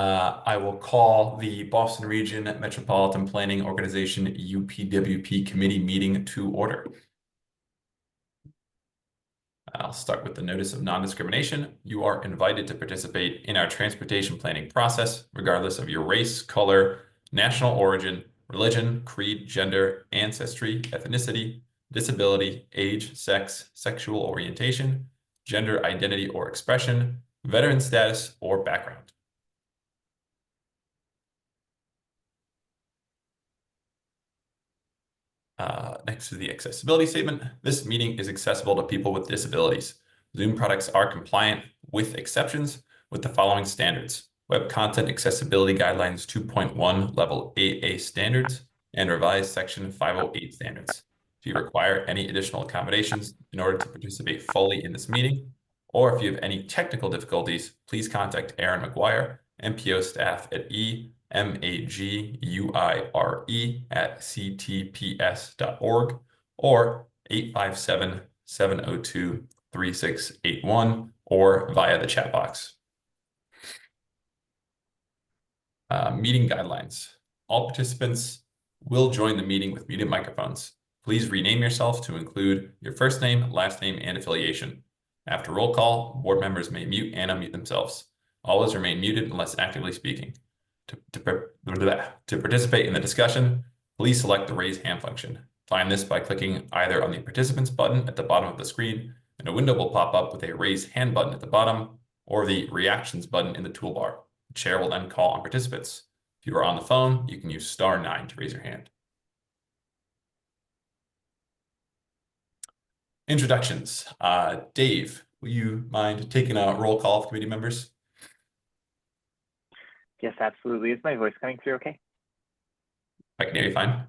I will call the Boston Region Metropolitan Planning Organization UPWP Committee meeting to order. I'll start with the notice of non-discrimination. You are invited to participate in our transportation planning process, regardless of your race, color, national origin, religion, creed, gender, ancestry, ethnicity, disability, age, sex, sexual orientation, gender identity or expression, veteran status, or background. Next is the accessibility statement. This meeting is accessible to people with disabilities. Zoom products are compliant with exceptions with the following standards: Web Content Accessibility Guidelines 2.1 Level AA standards and revised Section 508 standards. If you require any additional accommodations in order to participate fully in this meeting, or if you have any technical difficulties, please contact Aaron McGuire, MPO staff at maguire@ctps.org or 857-702-3681 or via the chat box. Meeting guidelines. All participants will join the meeting with muted microphones. Please rename yourself to include your first name, last name, and affiliation. After roll call, board members may mute and unmute themselves. Always remain muted unless actively speaking. To participate in the discussion, please select the raise hand function. Find this by clicking either on the participants button at the bottom of the screen, and a window will pop up with a raise hand button at the bottom, or the reactions button in the toolbar. The chair will then call on participants. If you are on the phone, you can use *9 to raise your hand. Introductions. Dave, will you mind taking a roll call of committee members? Yes, absolutely. Is my voice coming through okay? I can hear you fine.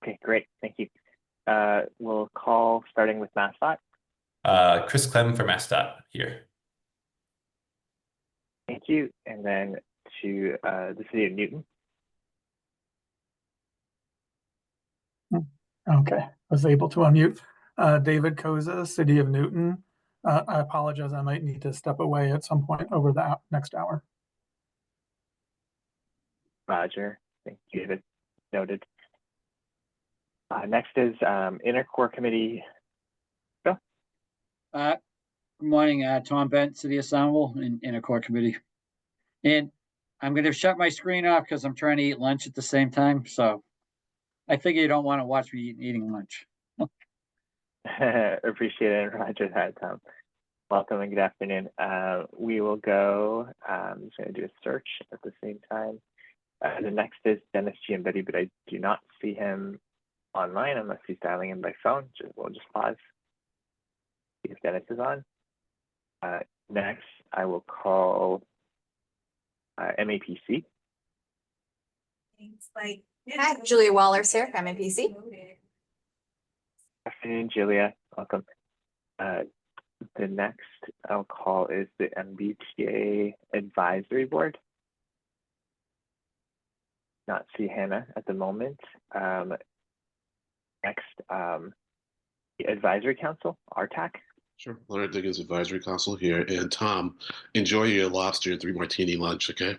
Okay, great. Thank you. We'll call starting with MassDOT. Chris Clem for MassDOT here. Thank you. And then to the City of Newton. Okay, I was able to unmute. David Koza, City of Newton. I apologize, I might need to step away at some point over the next hour. Roger. Thank you, David. Noted. Next is Intercore Committee. Go. Good morning, Tom Bent, City Assembly and Intercore Committee. And I'm going to shut my screen off because I'm trying to eat lunch at the same time. So I figure you don't want to watch me eating lunch. Appreciate it, Roger that, Tom. Welcome and good afternoon. We will go, I'm just going to do a search at the same time. The next is Dennis Giambetti, but I do not see him online unless he's dialing in by phone. We'll just pause, see if Dennis is on. Next, I will call MAPC. Hi, Julia Waller, here, MAPC. Afternoon, Julia. Welcome. The next I'll call is the MBTA Advisory Board. Not see Hannah at the moment. Next, the Advisory Council, RTAC. Sure. Leonard Diggins Advisory Council here. And Tom, enjoy your lobster and 3 martini lunch, okay?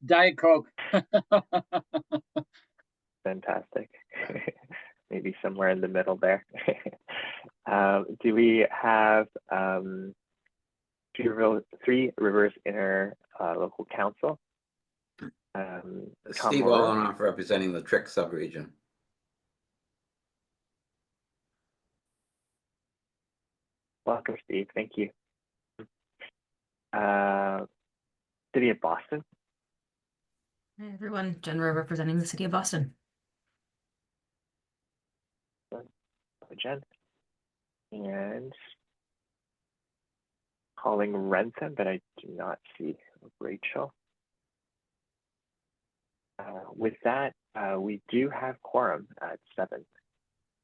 Diet Coke. Fantastic. Maybe somewhere in the middle there. Do we have Three Rivers Local Council? Steve Olenoff representing the Trick subregion. Welcome, Steve. Thank you. City of Boston. Hi, everyone. Jenra representing the City of Boston. Jen. And calling Rentham, but I do not see Rachel. With that, we do have quorum at 7.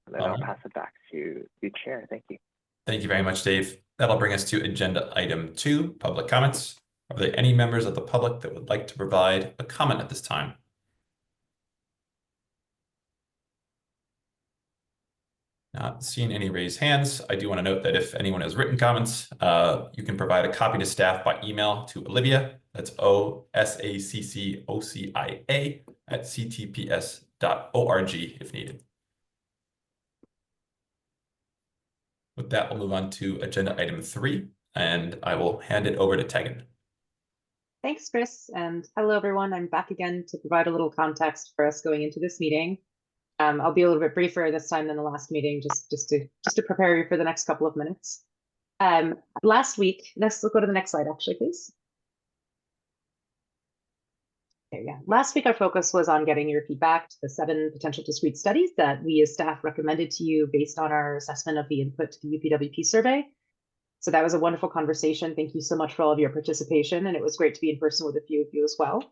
And then I'll pass it back to the chair. Thank you. Thank you very much, Dave. That'll bring us to agenda item 2, public comments. Are there any members of the public that would like to provide a comment at this time? Not seeing any raised hands. I do want to note that if anyone has written comments, you can provide a copy to staff by email to Olivia. That's OSACCOCIA@ctps.org if needed. With that, we'll move on to agenda item 3, and I will hand it over to Tegan. Thanks, Chris, and hello, everyone. I'm back again to provide a little context for us going into this meeting. I'll be a little bit briefer this time than the last meeting, just to prepare you for the next couple of minutes. Last week, let's go to the next slide, actually, please. Okay, yeah. Last week, our focus was on getting your feedback to the 7 potential discrete studies that we as staff recommended to you based on our assessment of the input to the UPWP survey. So that was a wonderful conversation. Thank you so much for all of your participation, and it was great to be in person with a few of you as well.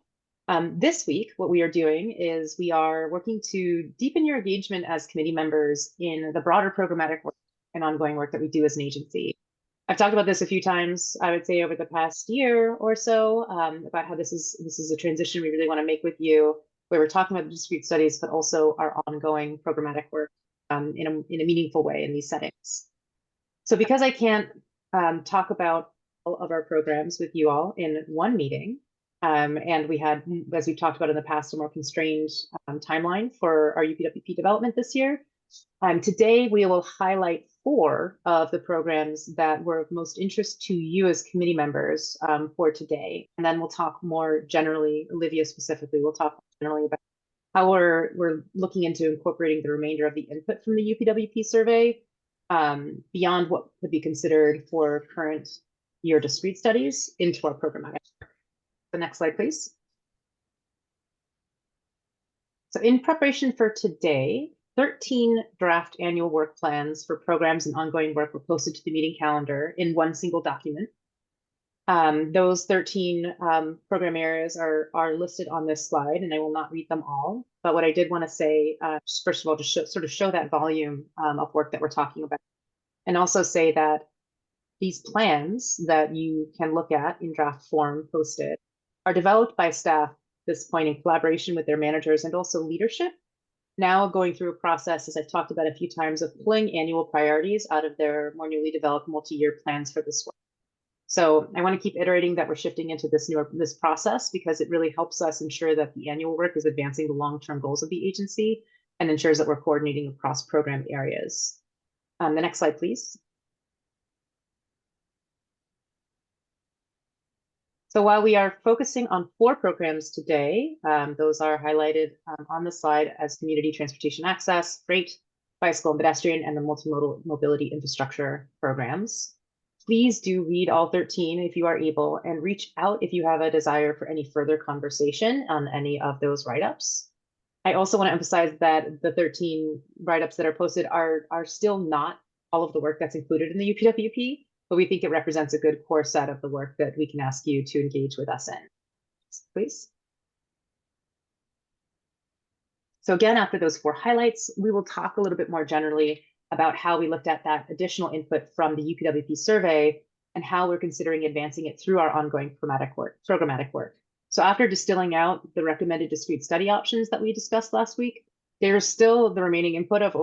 This week, what we are doing is we are working to deepen your engagement as committee members in the broader programmatic work and ongoing work that we do as an agency. I've talked about this a few times, I would say over the past year or so, about how this is a transition we really want to make with you, where we're talking about the discrete studies, but also our ongoing programmatic work in a meaningful way in these settings. So because I can't talk about all of our programs with you all in one meeting, and we had, as we've talked about in the past, a more constrained timeline for our UPWP development this year. Today, we will highlight 4 of the programs that were of most interest to you as committee members for today. And then we'll talk more generally, Olivia specifically, we'll talk generally about how we're looking into incorporating the remainder of the input from the UPWP survey beyond what could be considered for current year discrete studies into our programmatic. The next slide, please. So in preparation for today, 13 draft annual work plans for programs and ongoing work were posted to the meeting calendar in one single document. Those 13 program areas are listed on this slide, and I will not read them all. But what I did want to say, first of all, just sort of show that volume of work that we're talking about, and also say that these plans that you can look at in draft form posted are developed by staff at this point in collaboration with their managers and also leadership, now going through a process, as I've talked about a few times, of pulling annual priorities out of their more newly developed multi-year plans for this work. So I want to keep iterating that we're shifting into this process because it really helps us ensure that the annual work is advancing the long-term goals of the agency and ensures that we're coordinating across program areas. The next slide, please. So while we are focusing on 4 programs today, those are highlighted on the slide as community transportation access, freight, bicycle and pedestrian, and the multimodal mobility infrastructure programs. Please do read all 13 if you are able, and reach out if you have a desire for any further conversation on any of those write-ups. I also want to emphasize that the 13 write-ups that are posted are still not all of the work that's included in the UPWP, but we think it represents a good core set of the work that we can ask you to engage with us in. Please. So again, after those 4 highlights, we will talk a little bit more generally about how we looked at that additional input from the UPWP survey and how we're considering advancing it through our ongoing programmatic work. So after distilling out the recommended discrete study options that we discussed last week, there's still the remaining input of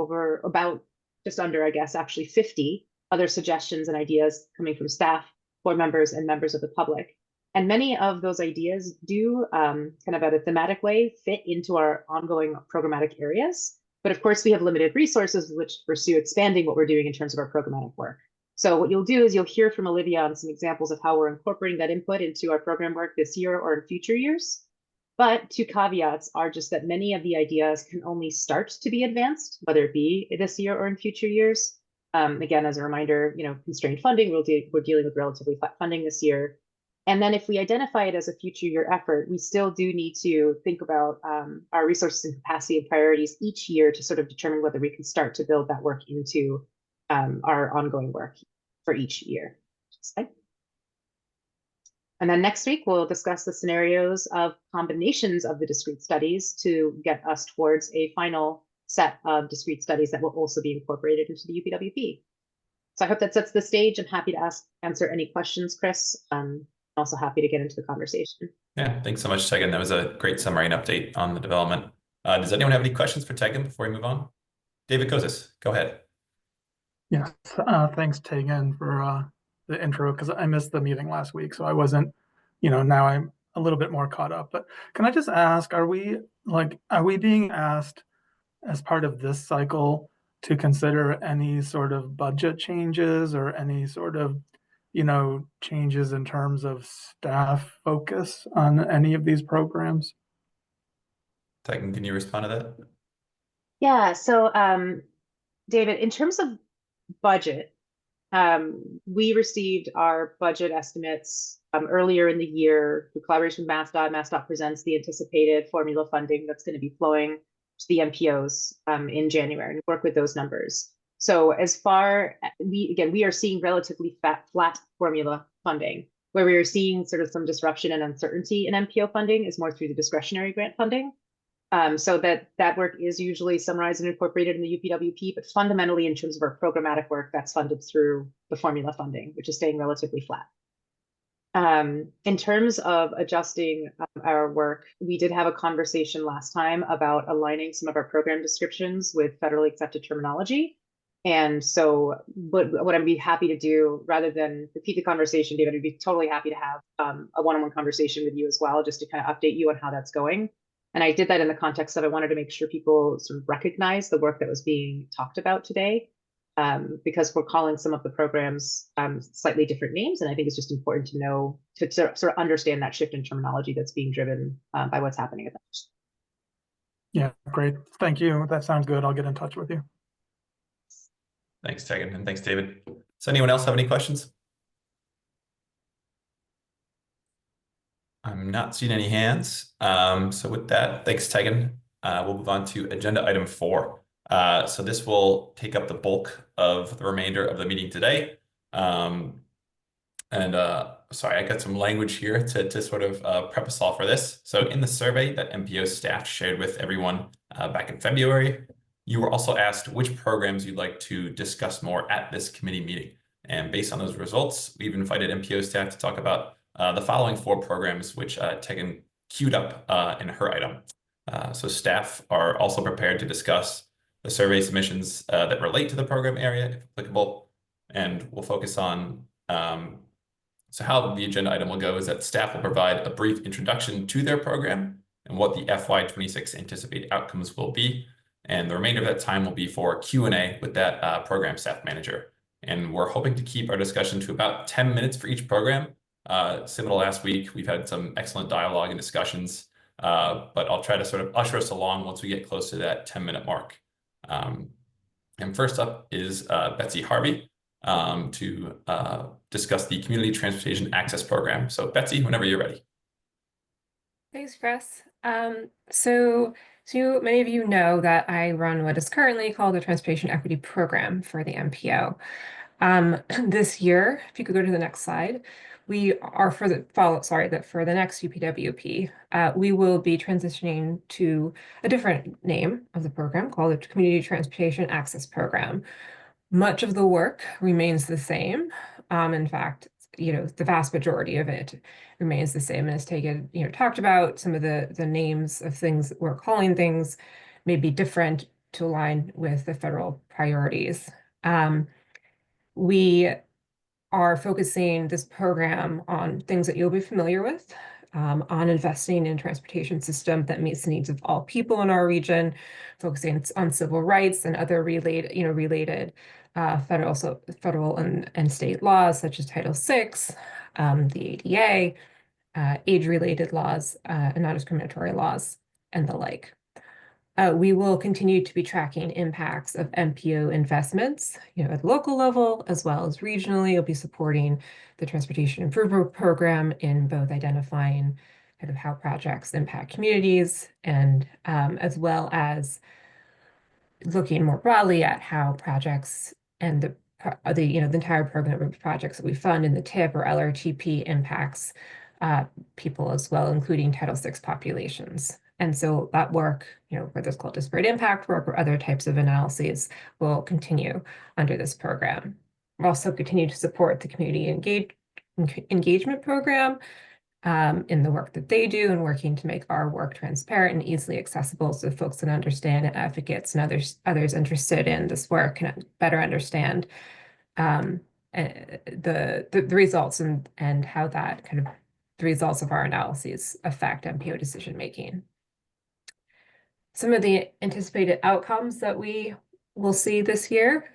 about just under, I guess, actually 50 other suggestions and ideas coming from staff, board members, and members of the public. And many of those ideas do kind of at a thematic way fit into our ongoing programmatic areas. But of course, we have limited resources with which to pursue expanding what we're doing in terms of our programmatic work. So what you'll do is you'll hear from Olivia on some examples of how we're incorporating that input into our program work this year or in future years. But 2 caveats are just that many of the ideas can only start to be advanced, whether it be this year or in future years. Again, as a reminder, constrained funding, we're dealing with relatively flat funding this year. And then if we identify it as a future year effort, we still do need to think about our resources and capacity and priorities each year to sort of determine whether we can start to build that work into our ongoing work for each year. And then next week, we'll discuss the scenarios of combinations of the discrete studies to get us towards a final set of discrete studies that will also be incorporated into the UPWP. So I hope that sets the stage. I'm happy to answer any questions, Chris. I'm also happy to get into the conversation. Yeah, thanks so much, Tegan. That was a great summary and update on the development. Does anyone have any questions for Tegan before we move on? David Kozis, go ahead. Yes, thanks Tegan for the intro because I missed the meeting last week, so I wasn't, now I'm a little bit more caught up. But can I just ask, are we being asked as part of this cycle to consider any sort of budget changes or any sort of, changes in terms of staff focus on any of these programs? Tegan, can you respond to that? Yeah, so David, in terms of budget, we received our budget estimates earlier in the year through collaboration with MassDOT. MassDOT presents the anticipated formula funding that's going to be flowing to the MPOs in January, and work with those numbers. So as far, we are seeing relatively flat formula funding. Where we are seeing sort of some disruption and uncertainty in MPO funding is more through the discretionary grant funding. So that work is usually summarized and incorporated in the UPWP, but fundamentally in terms of our programmatic work, that's funded through the formula funding, which is staying relatively flat. In terms of adjusting our work, we did have a conversation last time about aligning some of our program descriptions with federally accepted terminology. And so what I'd be happy to do, rather than repeat the conversation, David, I'd be totally happy to have a one-on-one conversation with you as well, just to kind of update you on how that's going. And I did that in the context of I wanted to make sure people sort of recognize the work that was being talked about today, because we're calling some of the programs slightly different names. And I think it's just important to know, to sort of understand that shift in terminology that's being driven by what's happening at that. Yeah, great. Thank you. That sounds good. I'll get in touch with you. Thanks, Tegan, and thanks, David. Does anyone else have any questions? I'm not seeing any hands. So with that, thanks, Tegan. We'll move on to agenda item 4. So this will take up the bulk of the remainder of the meeting today. Sorry, I got some language here to sort of prep us all for this. So in the survey that MPO staff shared with everyone back in February, you were also asked which programs you'd like to discuss more at this committee meeting. And based on those results, we've invited MPO staff to talk about the following 4 programs, which Tegan queued up in her item. So staff are also prepared to discuss the survey submissions that relate to the program area, if applicable. And we'll focus on, so how the agenda item will go is that staff will provide a brief introduction to their program and what the FY26 anticipated outcomes will be. And the remainder of that time will be for Q&A with that program staff manager. And we're hoping to keep our discussion to about 10 minutes for each program. Similar to last week, we've had some excellent dialogue and discussions, but I'll try to sort of usher us along once we get close to that 10-minute mark. And first up is Betsy Harvey to discuss the Community Transportation Access Program. So Betsy, whenever you're ready. Thanks, Chris. So many of you know that I run what is currently called the Transportation Equity Program for the MPO. This year, if you could go to the next slide, we are for the next UPWP, we will be transitioning to a different name of the program called the Community Transportation Access Program. Much of the work remains the same. In fact, the vast majority of it remains the same. And as Tegan, talked about, some of the names of things that we're calling things may be different to align with the federal priorities. We are focusing this program on things that you'll be familiar with, on investing in a transportation system that meets the needs of all people in our region, focusing on civil rights and other related federal and state laws such as Title VI, the ADA, age-related laws, and non-discriminatory laws, and the like. We will continue to be tracking impacts of MPO investments, at the local level as well as regionally. We'll be supporting the Transportation Improvement Program in both identifying kind of how projects impact communities and as well as looking more broadly at how projects and the entire program of projects that we fund in the TIP or LRTP impacts people as well, including Title VI populations. And so that work, whether it's called disparate impact work or other types of analyses, will continue under this program. We'll also continue to support the community engagement program in the work that they do and working to make our work transparent and easily accessible so folks can understand, and advocates and others interested in this work can better understand the results and how that kind of the results of our analyses affect MPO decision making. Some of the anticipated outcomes that we will see this year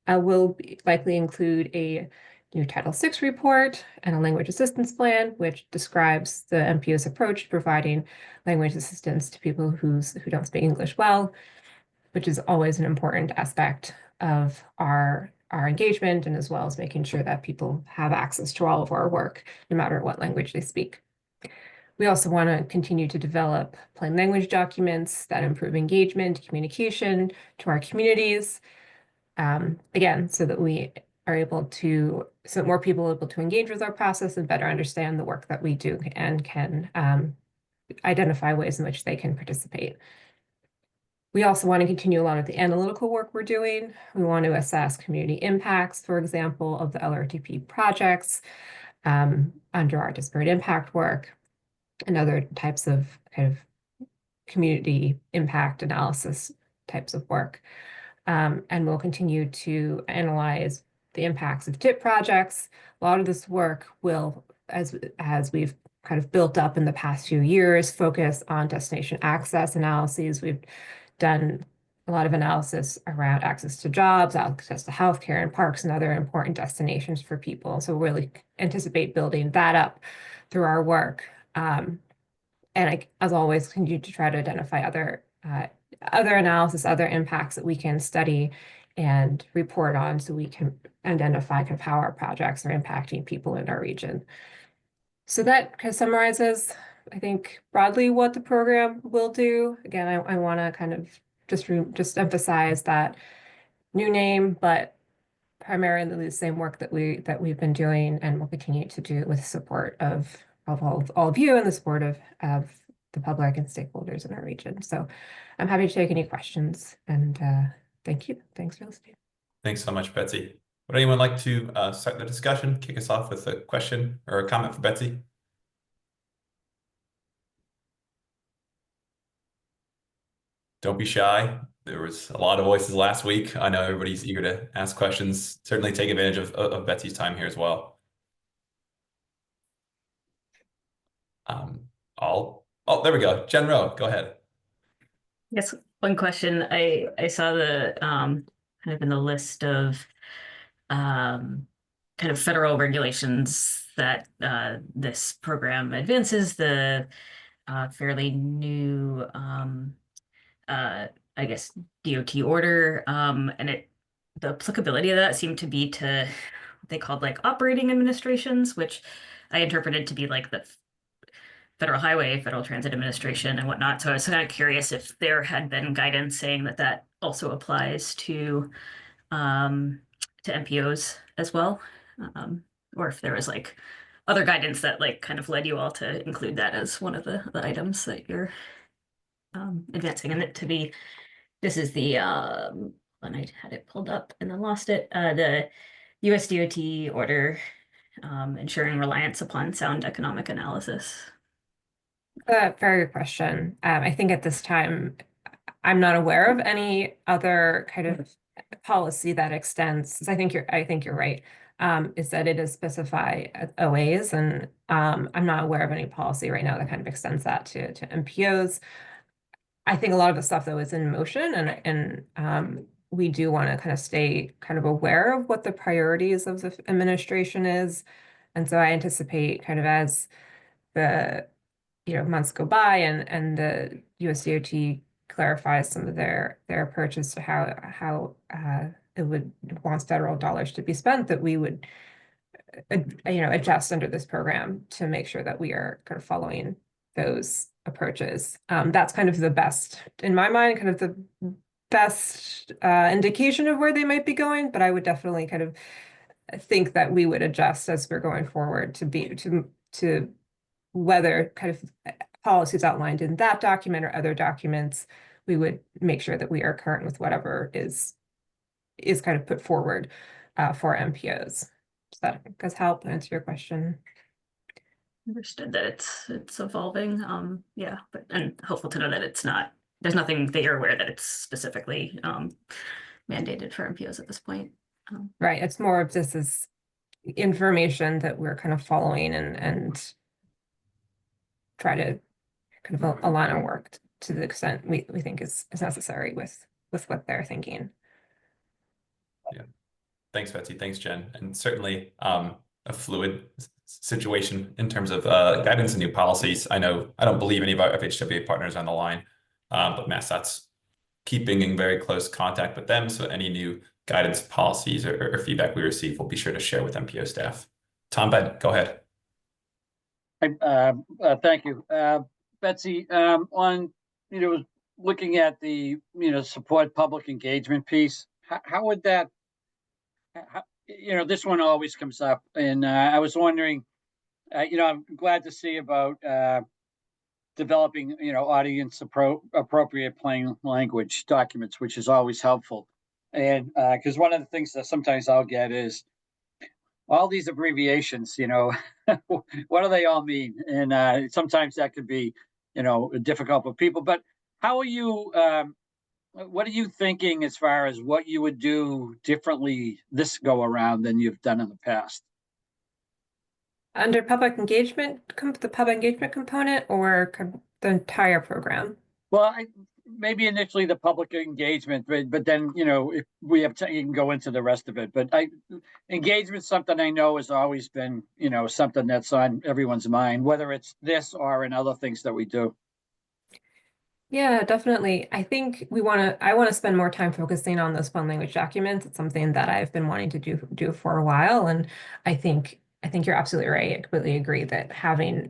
will likely include a new Title VI report and a language assistance plan, which describes the MPO's approach to providing language assistance to people who don't speak English well, which is always an important aspect of our engagement, and as well as making sure that people have access to all of our work, no matter what language they speak. We also want to continue to develop plain language documents that improve engagement, communication to our communities. Again, so that so that more people are able to engage with our process and better understand the work that we do and can identify ways in which they can participate. We also want to continue a lot of the analytical work we're doing. We want to assess community impacts, for example, of the LRTP projects under our disparate impact work and other types of kind of community impact analysis types of work. And we'll continue to analyze the impacts of TIP projects. A lot of this work will, as we've kind of built up in the past few years, focus on destination access analyses. We've done a lot of analysis around access to jobs, access to healthcare and parks and other important destinations for people. So really anticipate building that up through our work. And as always, continue to try to identify other analysis, other impacts that we can study and report on so we can identify kind of how our projects are impacting people in our region. So that kind of summarizes, I think, broadly what the program will do. Again, I want to kind of just emphasize that new name, but primarily the same work that we've been doing and will continue to do with support of all of you and the support of the public and stakeholders in our region. So I'm happy to take any questions, and thank you. Thanks for listening. Thanks so much, Betsy. Would anyone like to start the discussion, kick us off with a question or a comment for Betsy? Don't be shy. There was a lot of voices last week. I know everybody's eager to ask questions. Certainly take advantage of Betsy's time here as well. Oh, there we go. Jen Rowe, go ahead. Yes, one question. I saw the kind of in the list of kind of federal regulations that this program advances, the fairly new I guess DOT order, and the applicability of that seemed to be to what they called like operating administrations, which I interpreted to be like the Federal Highway, Federal Transit Administration and whatnot. So I was kind of curious if there had been guidance saying that that also applies to MPOs as well, or if there was like other guidance that like kind of led you all to include that as one of the items that you're advancing. And it to be, this is the when I had it pulled up and then lost it, the US DOT order ensuring reliance upon sound economic analysis. Very good question. I think at this time, I'm not aware of any other kind of policy that extends. I think you're right. Is that it is specify OAs, and I'm not aware of any policy right now that kind of extends that to MPOs. I think a lot of the stuff though is in motion, and we do want to kind of stay kind of aware of what the priorities of the administration is, and so I anticipate kind of as the months go by and the US DOT clarifies some of their approaches to how it would wants federal dollars to be spent, that we would adjust under this program to make sure that we are kind of following those approaches. That's kind of the best, in my mind, kind of the best indication of where they might be going, but I would definitely kind of think that we would adjust as we're going forward to whether kind of policies outlined in that document or other documents, we would make sure that we are current with whatever is kind of put forward for MPOs. Does that help answer your question? understood that it's evolving. Yeah, but and hopeful to know that it's not, there's nothing that you're aware that it's specifically mandated for MPOs at this point. Right, it's more of this is information that we're kind of following and try to kind of align our work to the extent we think is necessary with what they're thinking. Thanks, Betsy. Thanks, Jen. And certainly a fluid situation in terms of guidance and new policies. I don't believe any of our FHWA partners are on the line, but MassDOT's keeping in very close contact with them. So any new guidance, policies, or feedback we receive, we'll be sure to share with MPO staff. Tom Ben, go ahead. Thank you. Betsy, on, looking at the, support public engagement piece, how would that, this one always comes up, and I was wondering, I'm glad to see about developing, audience appropriate plain language documents, which is always helpful. And because one of the things that sometimes I'll get is all these abbreviations, what do they all mean? And sometimes that could be, difficult for people. But how are you? What are you thinking as far as what you would do differently this go around than you've done in the past? Under public engagement, the public engagement component, or the entire program? Well, maybe initially the public engagement, but then, if we have time, you can go into the rest of it. But engagement is something I know has always been, something that's on everyone's mind, whether it's this or in other things that we do. Yeah, definitely. I think I want to spend more time focusing on those plain language documents. It's something that I've been wanting to do for a while. And I think you're absolutely right. I completely agree that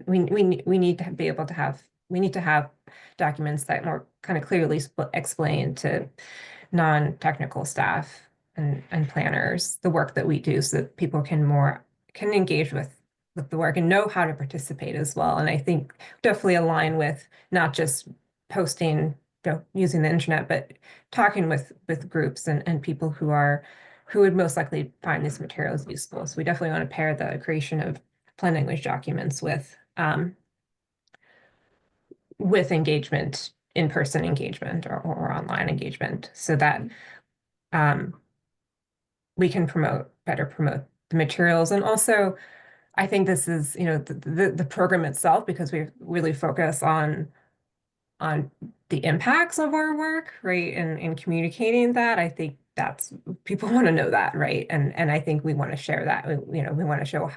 we need to be able to have documents that more kind of clearly explain to non-technical staff and planners the work that we do, so that people can engage with the work and know how to participate as well. And I think definitely align with not just posting, using the internet, but talking with groups and people who would most likely find these materials useful. So we definitely want to pair the creation of plain language documents with engagement, in-person engagement or online engagement, so that we can better promote the materials. And also, I think this is, the program itself, because we really focus on the impacts of our work, right? And in communicating that, I think that's, people want to know that, right? And I think we want to share that. We want to show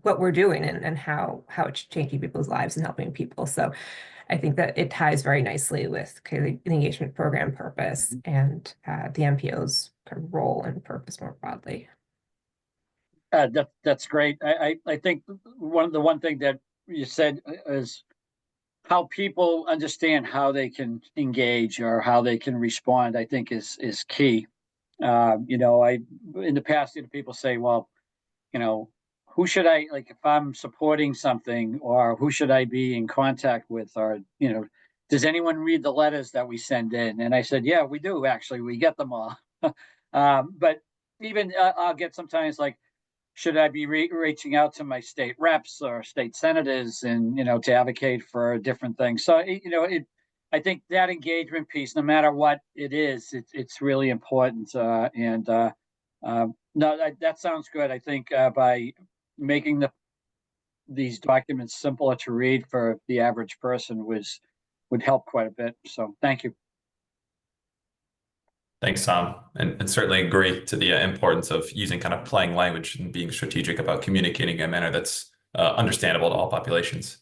what we're doing and how it's changing people's lives and helping people. So I think that it ties very nicely with the engagement program purpose and the MPO's kind of role and purpose more broadly. That's great. I think one thing that you said is how people understand how they can engage or how they can respond, I think is key. In the past, people say, well, who should I, like, if I'm supporting something, or who should I be in contact with, or, does anyone read the letters that we send in? And I said, yeah, we do, actually, we get them all. But even I'll get sometimes like, should I be reaching out to my state reps or state senators and, to advocate for different things? So, I think that engagement piece, no matter what it is, it's really important. No, that sounds good. I think by making these documents simpler to read for the average person would help quite a bit. So thank you. Thanks, Tom. And certainly agree to the importance of using kind of plain language and being strategic about communicating in a manner that's understandable to all populations.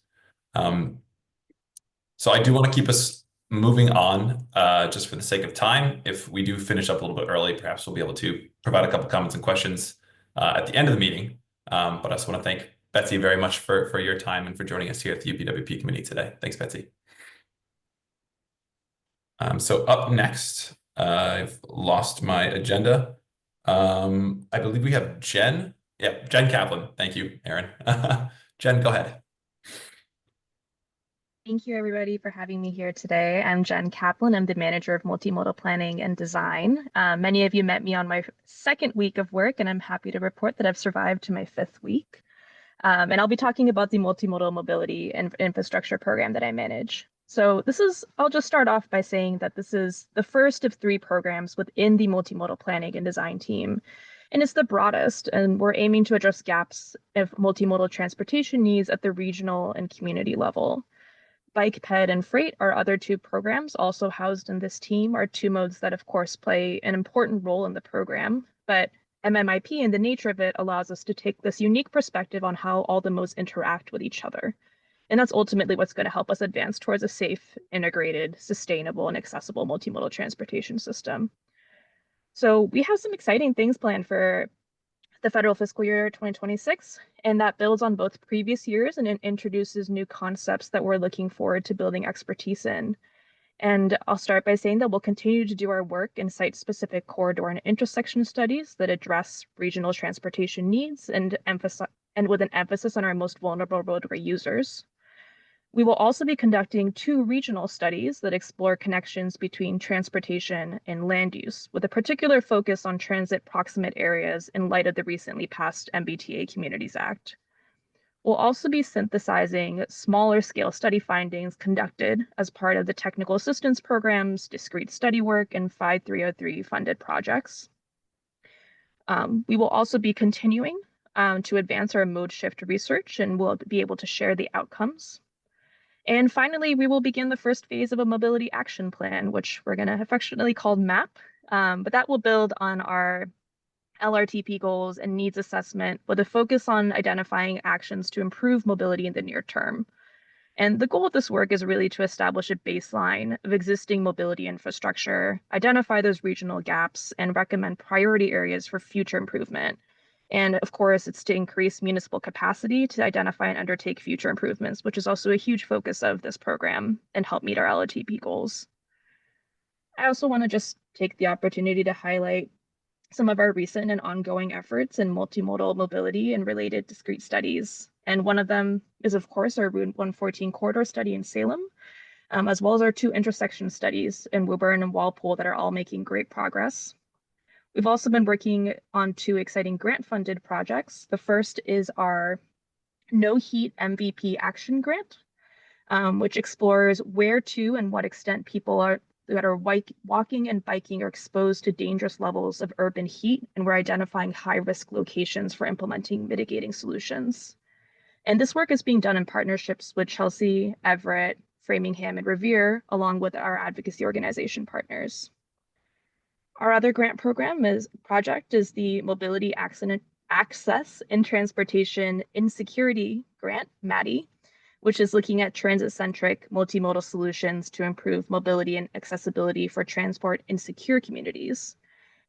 So I do want to keep us moving on just for the sake of time. If we do finish up a little bit early, perhaps we'll be able to provide a couple comments and questions at the end of the meeting. But I just want to thank Betsy very much for your time and for joining us here at the UPWP committee today. Thanks, Betsy. So up next, I've lost my agenda. I believe we have Jen. Yeah, Jen Kaplan. Thank you, Aaron. Jen, go ahead. Thank you, everybody, for having me here today. I'm Jen Kaplan. I'm the manager of multimodal planning and design. Many of you met me on my second week of work, and I'm happy to report that I've survived to my 5th week. And I'll be talking about the multimodal mobility and infrastructure program that I manage. So I'll just start off by saying that this is the first of 3 programs within the multimodal planning and design team. And it's the broadest, and we're aiming to address gaps of multimodal transportation needs at the regional and community level. Bike, Ped, and Freight, our other 2 programs also housed in this team, are 2 modes that of course play an important role in the program, but MMIP and the nature of it allows us to take this unique perspective on how all the modes interact with each other. And that's ultimately what's going to help us advance towards a safe, integrated, sustainable, and accessible multimodal transportation system. So we have some exciting things planned for the federal fiscal year 2026, and that builds on both previous years and it introduces new concepts that we're looking forward to building expertise in. And I'll start by saying that we'll continue to do our work in site-specific corridor and intersection studies that address regional transportation needs and with an emphasis on our most vulnerable roadway users. We will also be conducting 2 regional studies that explore connections between transportation and land use, with a particular focus on transit proximate areas in light of the recently passed MBTA Communities Act. We'll also be synthesizing smaller scale study findings conducted as part of the Technical Assistance Program's discrete study work and 5303 funded projects. We will also be continuing to advance our mode shift research, and we'll be able to share the outcomes. And finally, we will begin the first phase of a mobility action plan, which we're going to affectionately call MAP, but that will build on our LRTP goals and needs assessment with a focus on identifying actions to improve mobility in the near term. And the goal of this work is really to establish a baseline of existing mobility infrastructure, identify those regional gaps, and recommend priority areas for future improvement. And of course, it's to increase municipal capacity to identify and undertake future improvements, which is also a huge focus of this program and help meet our LRTP goals. I also want to just take the opportunity to highlight some of our recent and ongoing efforts in multimodal mobility and related discrete studies. And one of them is, of course, our Route 114 corridor study in Salem, as well as our 2 intersection studies in Woburn and Walpole that are all making great progress. We've also been working on 2 exciting grant-funded projects. The first is our No Heat MVP Action Grant, which explores where to and what extent people that are walking and biking are exposed to dangerous levels of urban heat, and we're identifying high-risk locations for implementing mitigating solutions. And this work is being done in partnerships with Chelsea, Everett, Framingham, and Revere, along with our advocacy organization partners. Our other grant project is the Mobility Access and Transportation Insecurity Grant, MATI, which is looking at transit-centric multimodal solutions to improve mobility and accessibility for transport insecure communities.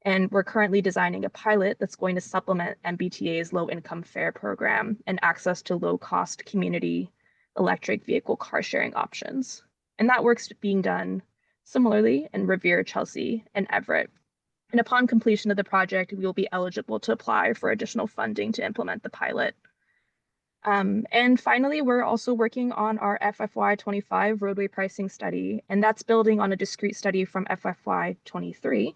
And we're currently designing a pilot that's going to supplement MBTA's low-income fare program and access to low-cost community electric vehicle car sharing options. And that work's being done similarly in Revere, Chelsea, and Everett. And upon completion of the project, we will be eligible to apply for additional funding to implement the pilot. And finally, we're also working on our FFY25 roadway pricing study, and that's building on a discrete study from FFY23,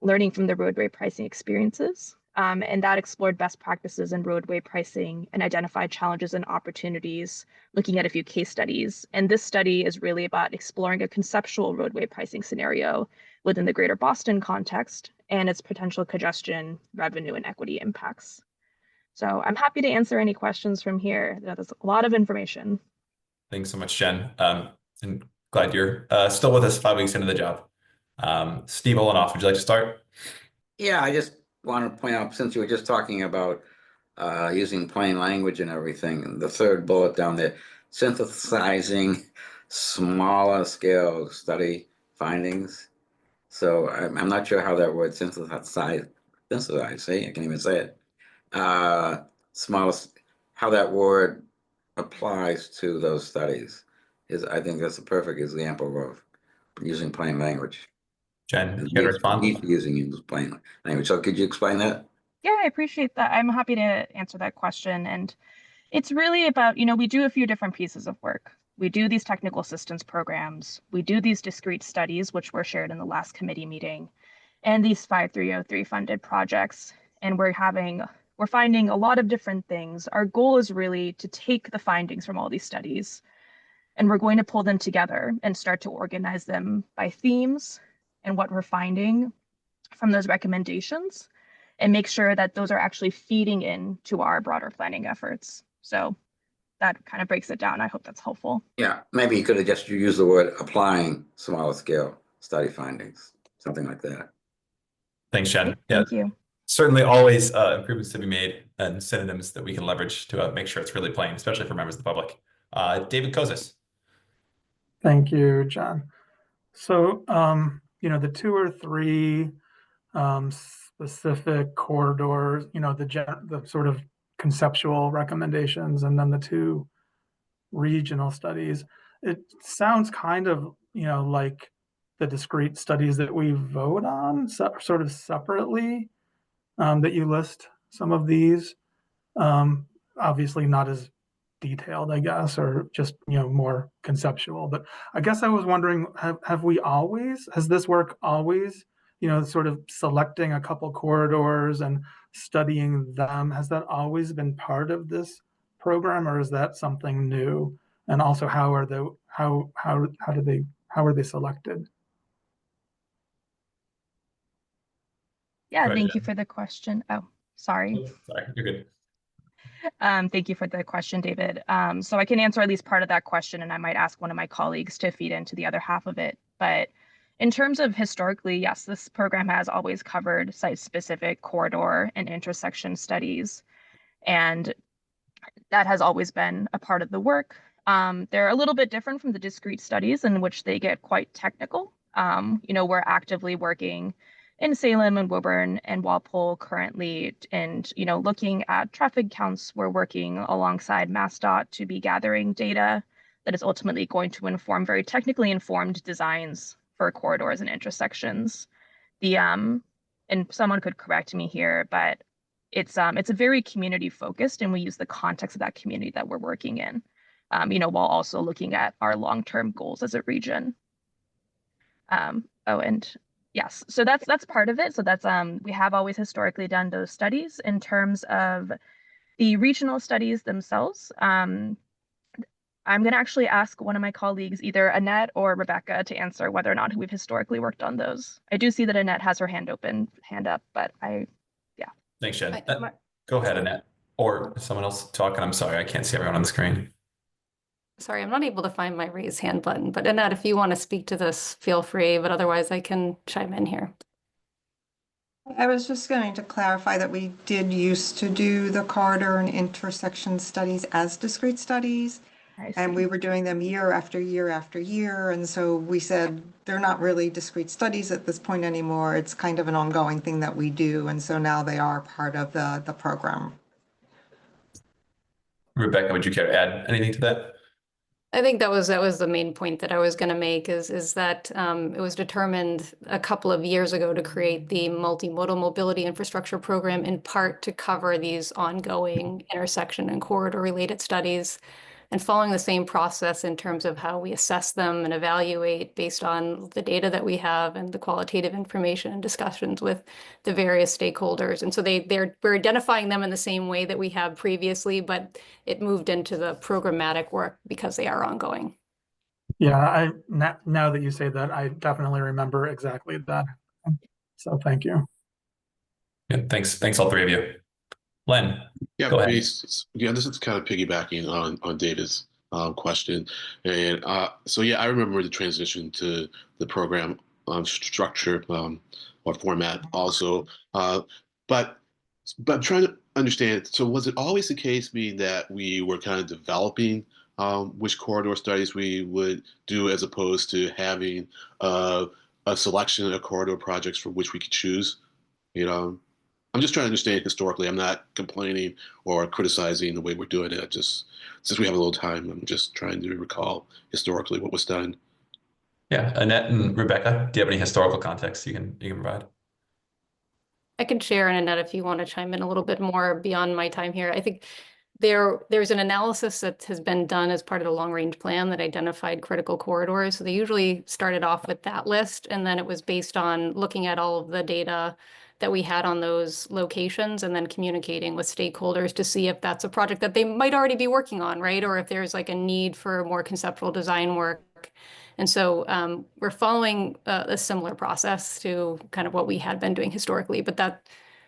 learning from the roadway pricing experiences. And that explored best practices in roadway pricing and identified challenges and opportunities, looking at a few case studies. And this study is really about exploring a conceptual roadway pricing scenario within the greater Boston context and its potential congestion, revenue, and equity impacts. So I'm happy to answer any questions from here. There's a lot of information. Thanks so much, Jen. And glad you're still with us 5 weeks into the job. Steve Olenoff, would you like to start? Yeah, I just want to point out, since you were just talking about using plain language and everything, the 3rd bullet down there, synthesizing smaller scale study findings. So I'm not sure how that word synthesize, see, I can't even say it. Smallest, how that word applies to those studies is, I think that's a perfect example of using plain language. Jen, you got to respond. Using plain language. So could you explain that? Yeah, I appreciate that. I'm happy to answer that question. And it's really about, we do a few different pieces of work. We do these technical assistance programs. We do these discrete studies, which were shared in the last committee meeting, and these 5303 funded projects. And we're having we're finding a lot of different things. Our goal is really to take the findings from all these studies, and we're going to pull them together and start to organize them by themes and what we're finding from those recommendations, and make sure that those are actually feeding into our broader planning efforts. So that kind of breaks it down. I hope that's helpful. Yeah, maybe you could have just used the word applying smaller scale study findings, something like that. Thanks, Jen. Thank you. Certainly always improvements to be made and synonyms that we can leverage to make sure it's really plain, especially for members of the public. David Kozis. Thank you, John. So, the 2 or 3 specific corridors, the sort of conceptual recommendations, and then the 2 regional studies. It sounds kind of, like the discrete studies that we vote on sort of separately, that you list some of these. Obviously not as detailed, I guess, or just, more conceptual. But I guess I was wondering, has this work always, sort of selecting a couple corridors and studying them, has that always been part of this program, or is that something new? And also, how are they selected? Yeah, Go ahead, thank you Jen. for the question. Oh, sorry. Sorry, you're good. Thank you for the question, David. So I can answer at least part of that question, and I might ask one of my colleagues to feed into the other half of it. But in terms of historically, yes, this program has always covered site-specific corridor and intersection studies, and that has always been a part of the work. They're a little bit different from the discrete studies in which they get quite technical. We're actively working in Salem and Woburn and Walpole currently, and looking at traffic counts. We're working alongside MassDOT to be gathering data that is ultimately going to inform very technically informed designs for corridors and intersections. And someone could correct me here, but it's a very community focused, and we use the context of that community that we're working in, while also looking at our long-term goals as a region. And yes, so that's part of it. So that's we have always historically done those studies. In terms of the regional studies themselves, I'm going to actually ask one of my colleagues, either Annette or Rebecca, to answer whether or not we've historically worked on those. I do see that Annette has her hand up, but Thanks, Jen. Go ahead, Annette. Or someone else talking. I'm sorry, I can't see everyone on the screen. Sorry, I'm not able to find my raise hand button, but Annette, if you want to speak to this, feel free, but otherwise I can chime in here. I was just going to clarify that we did used to do the corridor and intersection studies as discrete studies, and we were doing them year after year after year. And so we said they're not really discrete studies at this point anymore. It's kind of an ongoing thing that we do. And so now they are part of the program. Rebecca, would you care to add anything to that? I think that was the main point that I was going to make is that it was determined a couple of years ago to create the multimodal mobility infrastructure program, in part to cover these ongoing intersection and corridor related studies, and following the same process in terms of how we assess them and evaluate based on the data that we have and the qualitative information and discussions with the various stakeholders. And so we're identifying them in the same way that we have previously, but it moved into the programmatic work because they are ongoing. Yeah, now that you say that, I definitely remember exactly that. So thank you. Yeah, thanks all 3 of you. Len, yeah, go ahead. this is kind of piggybacking on David's question. And so, yeah, I remember the transition to the program structure or format also. But I'm trying to understand, so was it always the case being that we were kind of developing which corridor studies we would do, as opposed to having a selection of corridor projects for which we could choose? I'm just trying to understand historically. I'm not complaining or criticizing the way we're doing it. Just since we have a little time, I'm just trying to recall historically what was done. Yeah, Annette and Rebecca, do you have any historical context you can provide? I can share, and Annette, if you want to chime in a little bit more beyond my time here. I think there's an analysis that has been done as part of the long-range plan that identified critical corridors. So they usually started off with that list, and then it was based on looking at all of the data that we had on those locations and then communicating with stakeholders to see if that's a project that they might already be working on, right? Or if there's like a need for more conceptual design work. And so we're following a similar process to kind of what we had been doing historically, but that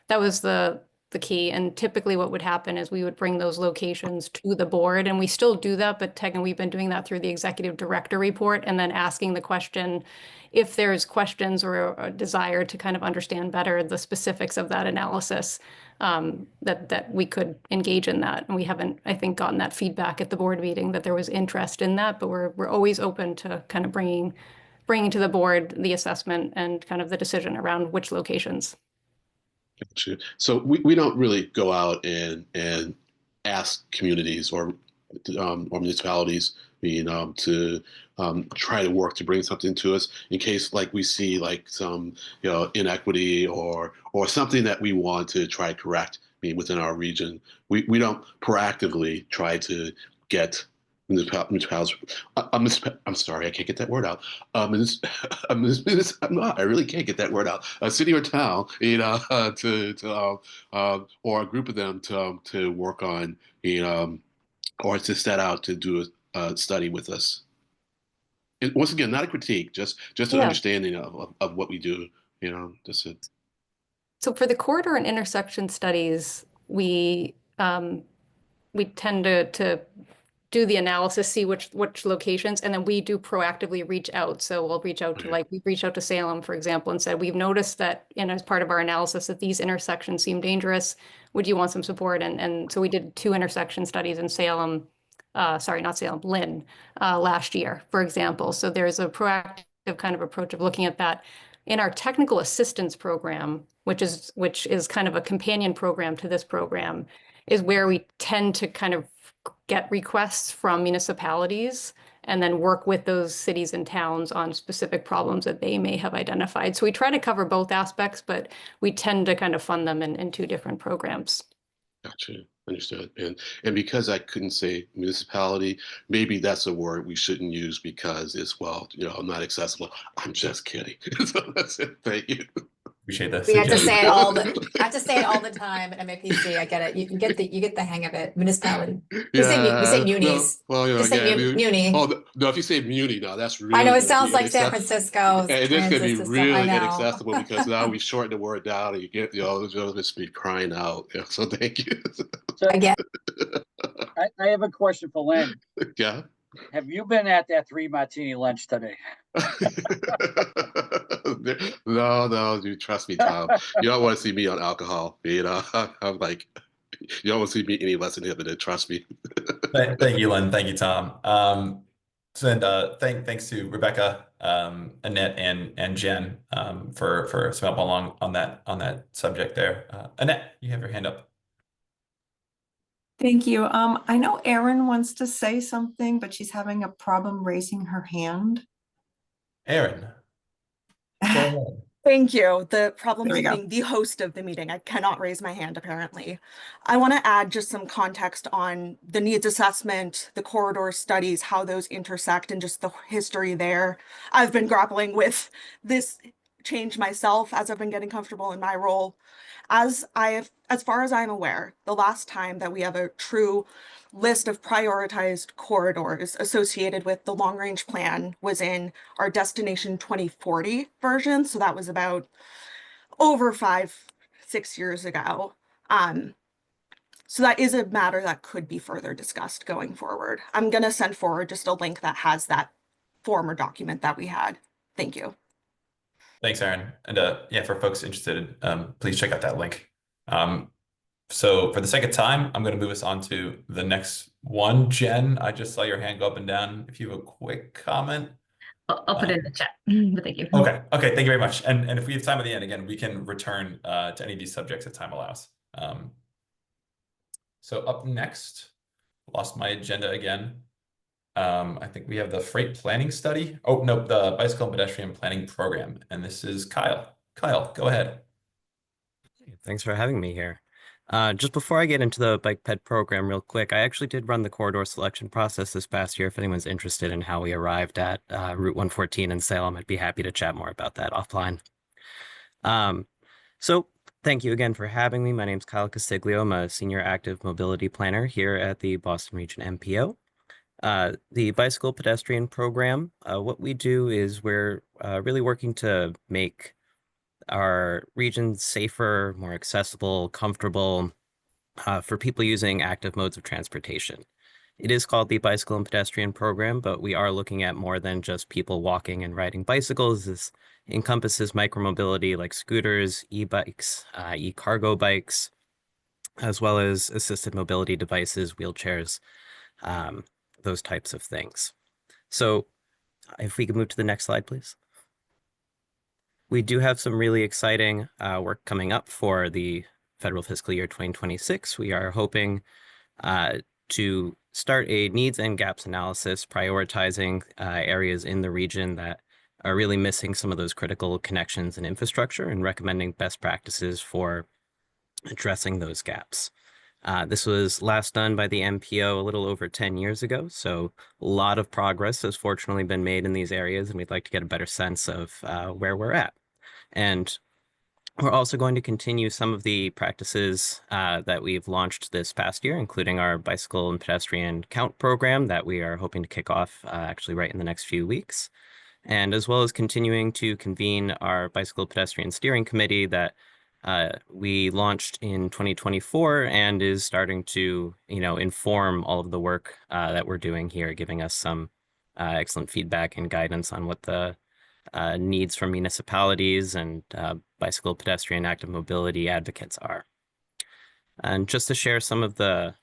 was the key. And typically what would happen is we would bring those locations to the board, and we still do that, but technically we've been doing that through the executive director report and then asking the question if there's questions or a desire to kind of understand better the specifics of that analysis, that we could engage in that. And we haven't, I think, gotten that feedback at the board meeting that there was interest in that, but we're always open to kind of bringing to the board the assessment and kind of the decision around which locations. Gotcha. So we don't really go out and ask communities or municipalities, to try to work to bring something to us in case like we see like some inequity or something that we want to try to correct within our region. We don't proactively try to get municipalities. I'm sorry, I can't get that word out. I really can't get that word out. A city or town, or a group of them to work on, or to set out to do a study with us. And once again, not a critique, just an understanding of what we do. That's it. So for the corridor and intersection studies, we tend to do the analysis, see which locations, and then we do proactively reach out. So we'll reach out to we've reached out to Salem, for example, and said, we've noticed that as part of our analysis that these intersections seem dangerous. Would you want some support? And so we did 2 intersection studies in Salem, sorry, not Salem, Lynn, last year, for example. So there's a proactive kind of approach of looking at that. In our technical assistance program, which is kind of a companion program to this program, is where we tend to kind of get requests from municipalities and then work with those cities and towns on specific problems that they may have identified. So we try to cover both aspects, but we tend to kind of fund them in 2 different programs. Gotcha. Understood. And because I couldn't say municipality, maybe that's a word we shouldn't use because it's, not accessible. I'm just kidding. So that's it. Thank you. Appreciate that. We have to say it all the time at MAPC. I get it. You get the hang of it. Municipality. We say munis. Well, say muni. Oh no, if you say muni, now that's really. I know it sounds like San Francisco. And it's going to be really inaccessible because now we shorten the word down and you get just be crying out. So thank you. So, Again. I have a question for Lynn. Yeah. Have you been at that 3 martini lunch today? No, you trust me, Tom. You don't want to see me on alcohol. I'm like, you don't want to see me any less inhibited. Trust me. Thank you, Len. Thank you, Tom. Thanks to Rebecca, Annette, and Jen for some help along on that subject there. Annette, you have your hand up. Thank you. I know Erin wants to say something, but she's having a problem raising her hand. Erin. Go ahead. Thank you. The problem There is we go. being the host of the meeting. I cannot raise my hand, apparently. I want to add just some context on the needs assessment, the corridor studies, how those intersect, and just the history there. I've been grappling with this change myself as I've been getting comfortable in my role. As far as I'm aware, the last time that we have a true list of prioritized corridors associated with the long range plan was in our Destination 2040 version. So that was about over 5-6 years ago. So that is a matter that could be further discussed going forward. I'm going to send forward just a link that has that former document that we had. Thank you. Thanks, Erin. And for folks interested, please check out that link. So for the sake of time, I'm going to move us on to the next one. Jen, I just saw your hand go up and down. If you have a quick comment. I'll put it in the chat, but thank you. Okay, thank you very much. And if we have time at the end, again, we can return to any of these subjects if time allows. So up next, lost my agenda again. I think we have the freight planning study. Oh, no, the bicycle and pedestrian planning program. And this is Kyle. Kyle, go ahead. Thanks for having me here. Just before I get into the bike ped program real quick, I actually did run the corridor selection process this past year. If anyone's interested in how we arrived at Route 114 in Salem, I'd be happy to chat more about that offline. So Thank you again for having me. My name is Kyle Castiglio. I'm a Senior Active Mobility Planner here at the Boston Region MPO. The Bicycle Pedestrian Program, what we do is we're really working to make our region safer, more accessible, comfortable for people using active modes of transportation. It is called the Bicycle and Pedestrian Program, but we are looking at more than just people walking and riding bicycles. This encompasses micromobility like scooters, e-bikes, e-cargo bikes, as well as assisted mobility devices, wheelchairs, those types of things. So if we could move to the next slide, please. We do have some really exciting work coming up for the federal fiscal year 2026. We are hoping to start a needs and gaps analysis, prioritizing areas in the region that are really missing some of those critical connections and infrastructure, and recommending best practices for addressing those gaps. This was last done by the MPO a little over 10 years ago, so a lot of progress has fortunately been made in these areas, and we'd like to get a better sense of where we're at. And we're also going to continue some of the practices that we've launched this past year, including our bicycle and pedestrian count program that we are hoping to kick off actually right in the next few weeks. And as well as continuing to convene our bicycle pedestrian steering committee that we launched in 2024 and is starting to, inform all of the work that we're doing here, giving us some excellent feedback and guidance on what the needs from municipalities and bicycle, pedestrian, active mobility advocates are. And just to share some of the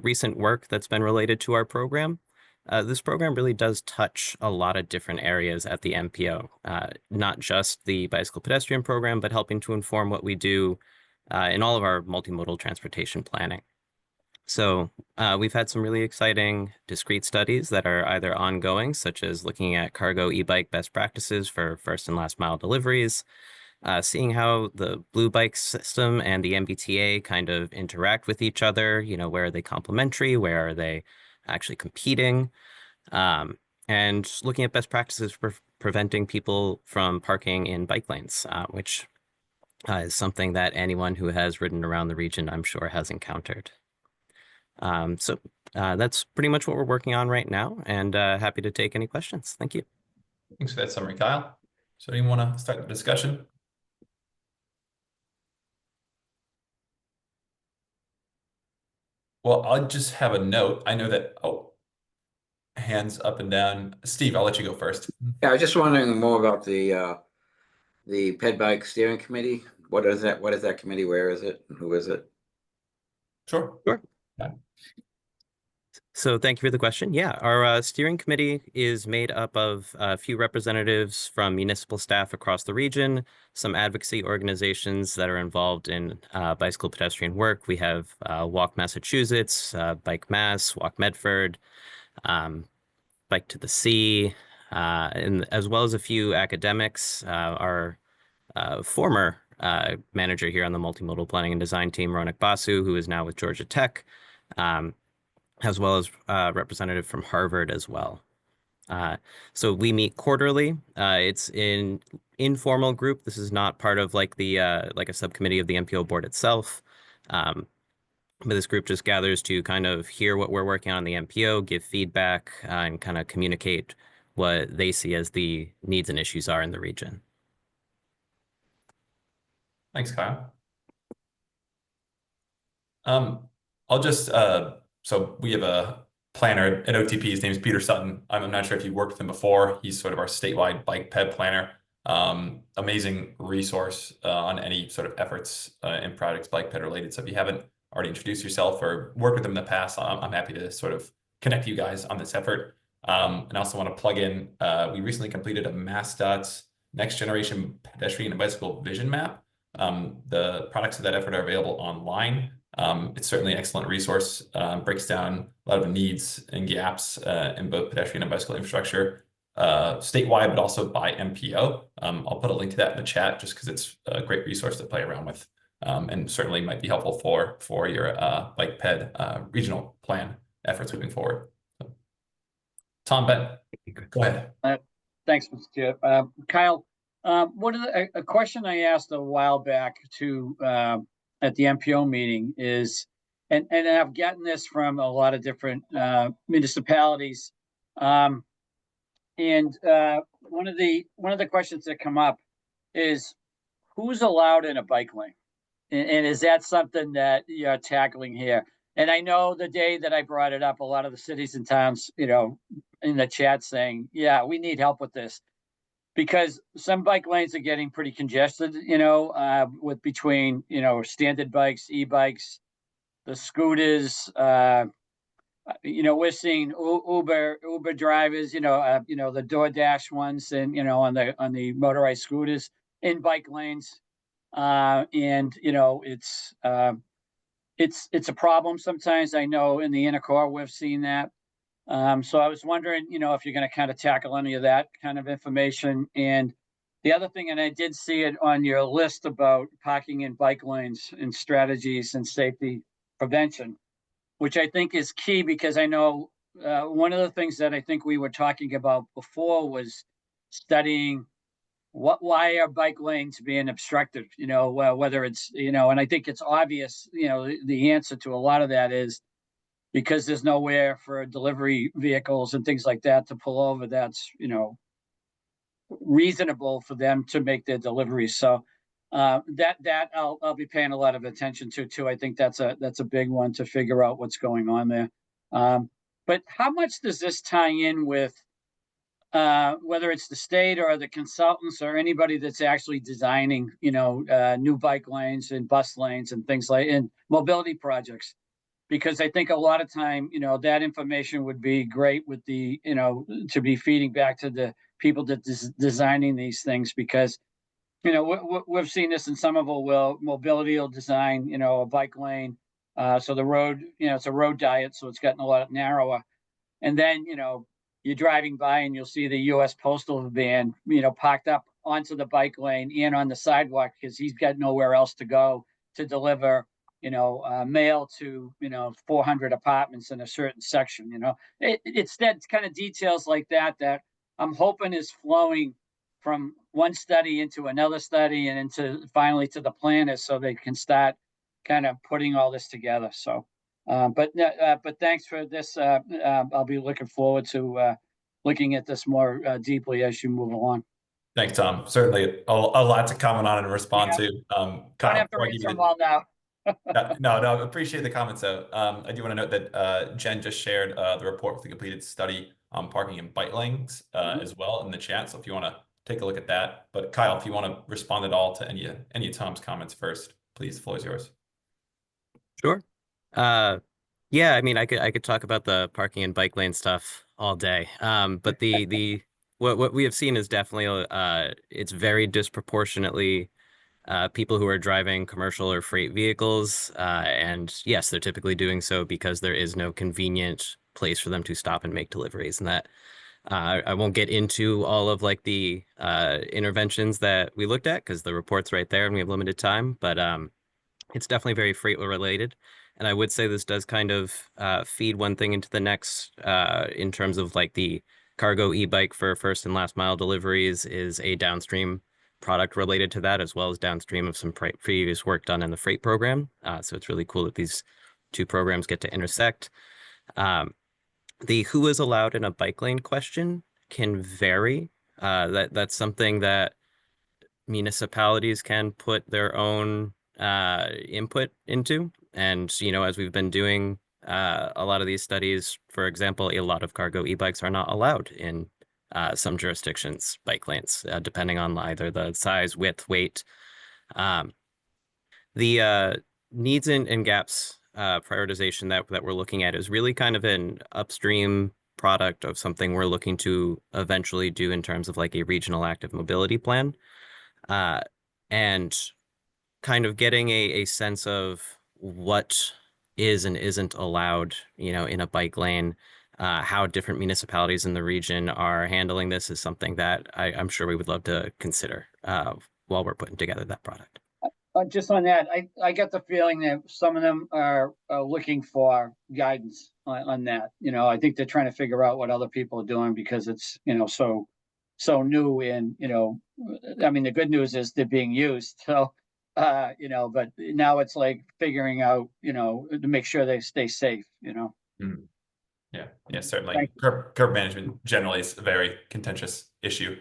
recent work that's been related to our program, this program really does touch a lot of different areas at the MPO, not just the bicycle pedestrian program, but helping to inform what we do in all of our multimodal transportation planning. So we've had some really exciting discrete studies that are either ongoing, such as looking at cargo e-bike best practices for first and last mile deliveries, seeing how the Blue Bike system and the MBTA kind of interact with each other, where are they complementary, where are they actually competing, and looking at best practices for preventing people from parking in bike lanes, which is something that anyone who has ridden around the region, I'm sure, has encountered. So that's pretty much what we're working on right now, and happy to take any questions. Thank you. Thanks for that summary, Kyle. So anyone want to start the discussion? Well, I'll just have a note. I know that, hands up and down. Steve, I'll let you go first. Yeah, I was just wondering more about the Ped Bike Steering Committee. What is that? What is that committee? Where is it? Who is it? Sure. Yeah. So thank you for the question. Yeah, our steering committee is made up of a few representatives from municipal staff across the region, some advocacy organizations that are involved in bicycle pedestrian work. We have Walk Massachusetts, Bike Mass, Walk Medford, Bike to the Sea, and as well as a few academics. Our former manager here on the multimodal planning and design team, Ronak Basu, who is now with Georgia Tech, as well as representative from Harvard as well. So we meet quarterly. It's an informal group. This is not part of like a subcommittee of the MPO board itself. But this group just gathers to kind of hear what we're working on in the MPO, give feedback, and kind of communicate what they see as the needs and issues are in the region. Thanks, Kyle. I'll just, so we have a planner at OTP. His name is Peter Sutton. I'm not sure if you've worked with him before. He's sort of our statewide bike ped planner. Amazing resource on any sort of efforts and projects bike ped related. So if you haven't already introduced yourself or worked with him in the past, I'm happy to sort of connect you guys on this effort. And I also want to plug in, we recently completed a MassDOT's Next Generation Pedestrian and Bicycle Vision Map. The products of that effort are available online. It's certainly an excellent resource, breaks down a lot of needs and gaps in both pedestrian and bicycle infrastructure statewide, but also by MPO. I'll put a link to that in the chat just because it's a great resource to play around with, and certainly might be helpful for your bike ped regional plan efforts moving forward. So, Tom, Ben, go ahead. Thanks, Mr. Chair. Kyle, One of a question I asked a while back to at the MPO meeting is, and I've gotten this from a lot of different municipalities, and one of the questions that come up is who's allowed in a bike lane, and is that something that you're tackling here? And I know the day that I brought it up, a lot of the cities and towns, you know, in the chat saying, yeah, we need help with this. Because some bike lanes are getting pretty congested, you know, with between, you know, standard bikes, e-bikes, the scooters, you know, we're seeing Uber drivers, you know, the DoorDash ones and, you know, on the motorized scooters in bike lanes. And, you know, it's a problem sometimes. I know in the inner core, we've seen that. So I was wondering, you know, if you're going to kind of tackle any of that kind of information. And the other thing, and I did see it on your list about parking in bike lanes and strategies and safety prevention, which I think is key because I know one of the things that I think we were talking about before was studying why are bike lanes being obstructed, you know, whether it's, you know, and I think it's obvious, you know, the answer to a lot of that is because there's nowhere for delivery vehicles and things like that to pull over. That's, you know, reasonable for them to make their deliveries. So that I'll be paying a lot of attention to too. I think that's a big one to figure out what's going on there. But how much does this tie in with whether it's the state or the consultants or anybody that's actually designing, you know, new bike lanes and bus lanes and things like and mobility projects? Because I think a lot of time, you know, that information would be great with the, you know, to be feeding back to the people that designing these things, because, you know, we've seen this in Somerville. Will mobility will design, you know, a bike lane. So the road, you know, it's a road diet, so it's gotten a lot narrower. And then, you know, you're driving by and you'll see the U.S. Postal van, you know, parked up onto the bike lane and on the sidewalk because he's got nowhere else to go to deliver, you know, mail to, you know, 400 apartments in a certain section. You know, it's that kind of details like that that I'm hoping is flowing from one study into another study and into finally to the planners so they can start kind of putting all this together. So, but thanks for this. I'll be looking forward to looking at this more deeply as you move along. Thanks, Tom. Certainly a lot to comment on and respond to. Don't have to read them all now. No, appreciate the comments though. I do want to note that Jen just shared the report with the completed study on parking and bike lanes as well in the chat. So if you want to take a look at that, but Kyle, if you want to respond at all to any of Tom's comments first, please, the floor is yours. Sure. Yeah, I mean, I could talk about the parking and bike lane stuff all day. But what we have seen is definitely it's very disproportionately people who are driving commercial or freight vehicles. And yes, they're typically doing so because there is no convenient place for them to stop and make deliveries. And that I won't get into all of like the interventions that we looked at because the report's right there and we have limited time, but it's definitely very freight related. And I would say this does kind of feed one thing into the next in terms of like the cargo e-bike for first and last mile deliveries is a downstream product related to that, as well as downstream of some previous work done in the freight program. So it's really cool that these two programs get to intersect. The who is allowed in a bike lane question can vary. That's something that municipalities can put their own input into. And, you know, as we've been doing a lot of these studies, for example, a lot of cargo e-bikes are not allowed in some jurisdictions, bike lanes, depending on either the size, width, weight. The needs and gaps prioritization that we're looking at is really kind of an upstream product of something we're looking to eventually do in terms of like a regional active mobility plan. And kind of getting a sense of what is and isn't allowed, you know, in a bike lane, how different municipalities in the region are handling this is something that I'm sure we would love to consider while we're putting together that product. Just on that, I get the feeling that some of them are looking for guidance on that. You know, I think they're trying to figure out what other people are doing because it's, you know, so new in, you know, I mean, the good news is they're being used. So, you know, but now it's like figuring out, you know, to make sure they stay safe, you know. Yeah, certainly. Thank Curb management generally is a very contentious issue.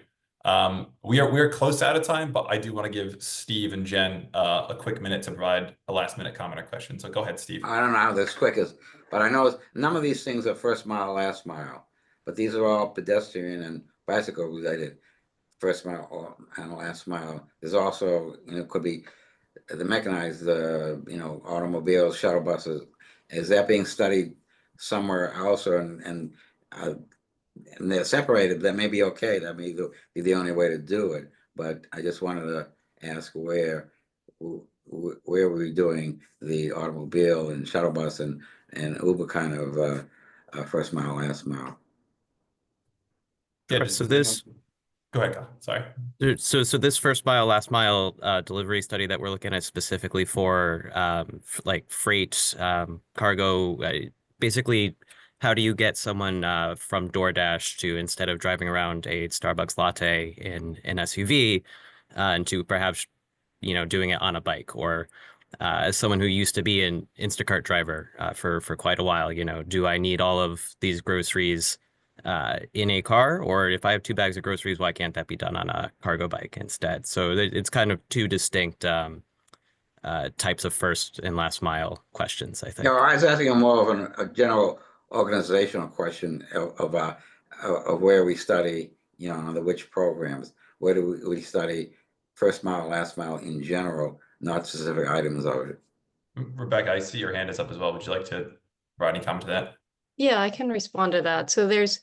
We are close out of time, but I do want to give Steve and Jen a quick minute to provide a last minute comment or question. So go ahead, Steve. I don't know how this quick is, but I know none of these things are first mile, last mile, but these are all pedestrian and bicycle related. First mile and last mile. There's also, you know, could be the mechanized, you know, automobiles, shuttle buses. Is that being studied somewhere else, or and they're separated? That may be okay. That may be the only way to do it. But I just wanted to ask where we're doing the automobile and shuttle bus and Uber kind of first mile, last mile. Yeah, Sure. So this, go ahead, Kyle. Sorry. So this first mile, last mile delivery study that we're looking at specifically for like freight, cargo, basically, how do you get someone from DoorDash to, instead of driving around a Starbucks latte in an SUV, and to perhaps, you know, doing it on a bike, or as someone who used to be an Instacart driver for quite a while, you know, do I need all of these groceries in a car, or if I have 2 bags of groceries, why can't that be done on a cargo bike instead? So it's kind of two distinct types of first and last mile questions, I think. No, I was asking more of a general organizational question of where we study, you know, under which programs. Where do we study first mile, last mile in general, not specific items of it? Rebecca, I see your hand is up as well. Would you like to provide any comment to that? Yeah, I can respond to that. So there's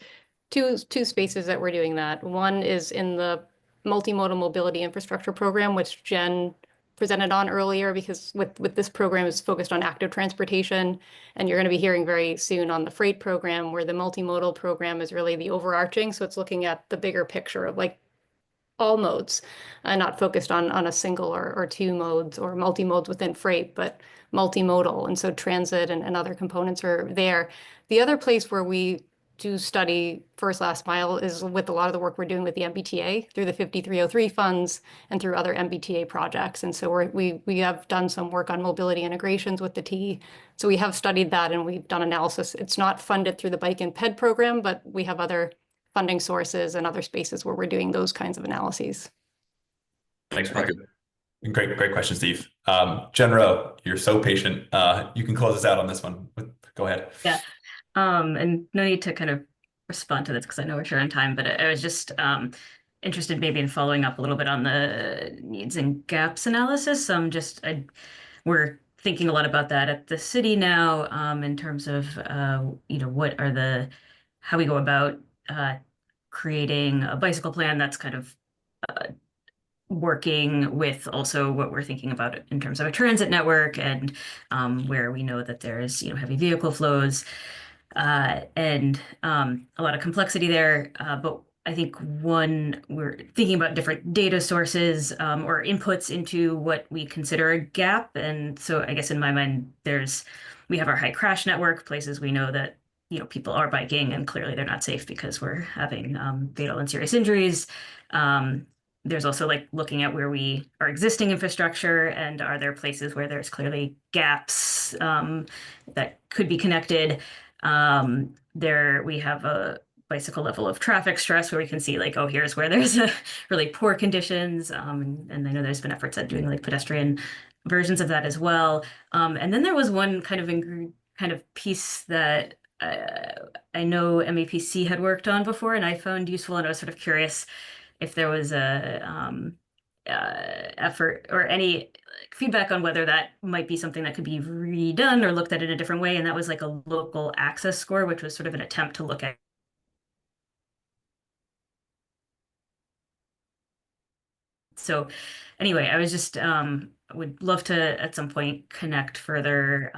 two spaces that we're doing that. One is in the multimodal mobility infrastructure program, which Jen presented on earlier, because with this program is focused on active transportation, and you're going to be hearing very soon on the freight program, where the multimodal program is really the overarching. So it's looking at the bigger picture of like all modes, and not focused on a single or 2 modes or multi-modes within freight, but multimodal. And so transit and other components are there. The other place where we do study first last mile is with a lot of the work we're doing with the MBTA through the 5303 funds and through other MBTA projects. And so we have done some work on mobility integrations with the T. So we have studied that and we've done analysis. It's not funded through the Bike and Ped program, but we have other funding sources and other spaces where we're doing those kinds of analyses. Thanks, Rebecca. Great question, Steve. Jen Rowe, you're so patient. You can close us out on this one. Go ahead. Yeah. And no need to kind of respond to this because I know we're short on time, but I was just interested maybe in following up a little bit on the needs and gaps analysis. We're thinking a lot about that at the city now, in terms of you know, how we go about creating a bicycle plan that's kind of working with also what we're thinking about in terms of a transit network, and where we know that there's, you know, heavy vehicle flows and a lot of complexity there. But I think we're thinking about different data sources or inputs into what we consider a gap. And so I guess in my mind, we have our high crash network, places we know that, you know, people are biking and clearly they're not safe because we're having fatal and serious injuries. There's also like looking at our existing infrastructure, and are there places where there's clearly gaps that could be connected. We have a bicycle level of traffic stress where we can see like, oh, here's where there's really poor conditions. And I know there's been efforts at doing like pedestrian versions of that as well. And then there was one kind of piece that I know MAPC had worked on before and I found useful, and I was sort of curious if there was a effort or any feedback on whether that might be something that could be redone or looked at in a different way. And that was like a local access score, which was sort of an attempt to look at. So anyway, I was just would love to at some point connect further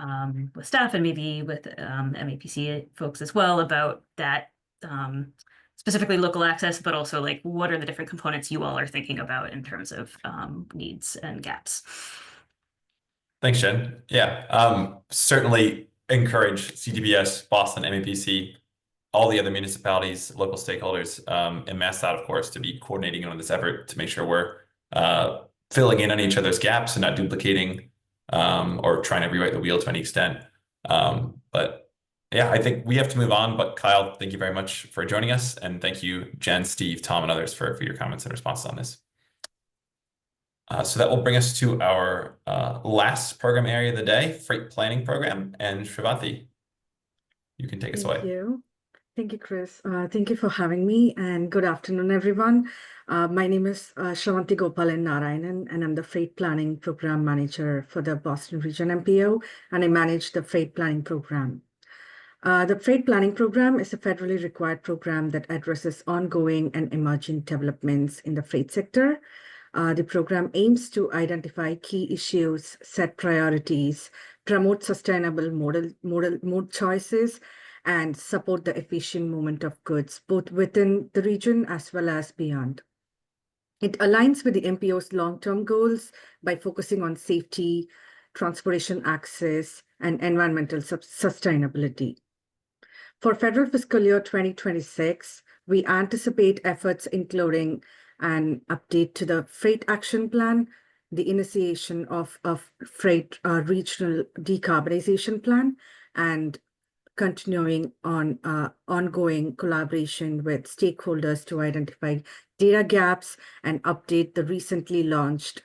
with staff and maybe with MAPC folks as well about that, specifically local access, but also like what are the different components you all are thinking about in terms of needs and gaps. Thanks, Jen. Yeah, certainly encourage CTBS, Boston, MAPC all the other municipalities, local stakeholders, and MassDOT, of course, to be coordinating on this effort to make sure we're filling in on each other's gaps and not duplicating or trying to rewrite the wheel to any extent. But yeah, I think we have to move on. But Kyle, thank you very much for joining us. And thank you, Jen, Steve, Tom, and others for your comments and responses on this. So that will bring us to our last program area of the day, freight planning program. And Shrivanti, you can take us away. Thank you. Thank you, Chris. Thank you for having me, and good afternoon, everyone. My name is Shrivanti Gopalan Narayanan, and I'm the Freight Planning Program Manager for the Boston Region MPO, and I manage the Freight Planning Program. The Freight Planning Program is a federally required program that addresses ongoing and emerging developments in the freight sector. The program aims to identify key issues, set priorities, promote sustainable mode choices, and support the efficient movement of goods, both within the region as well as beyond. It aligns with the MPO's long-term goals by focusing on safety, transportation access, and environmental sustainability. For federal fiscal year 2026, we anticipate efforts including an update to the Freight Action Plan, the initiation of a freight regional decarbonization plan, and continuing on ongoing collaboration with stakeholders to identify data gaps and update the recently launched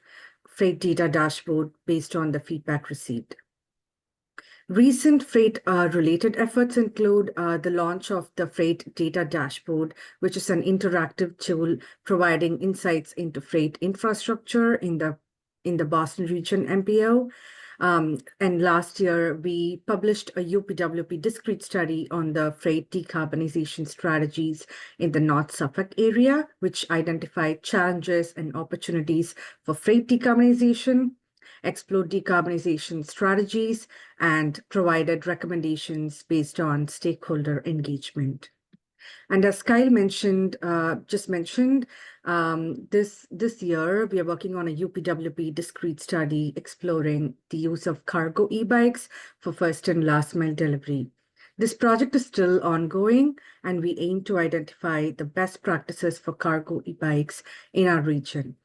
freight data dashboard based on the feedback received. Recent freight related efforts include the launch of the Freight Data Dashboard, which is an interactive tool providing insights into freight infrastructure in the Boston Region MPO. And last year, we published a UPWP discrete study on the freight decarbonization strategies in the North Suffolk area, which identified challenges and opportunities for freight decarbonization, explored decarbonization strategies, and provided recommendations based on stakeholder engagement. And as Kyle just mentioned, this year, we are working on a UPWP discrete study exploring the use of cargo e-bikes for first and last mile delivery. This project is still ongoing, and we aim to identify the best practices for cargo e-bikes in our region.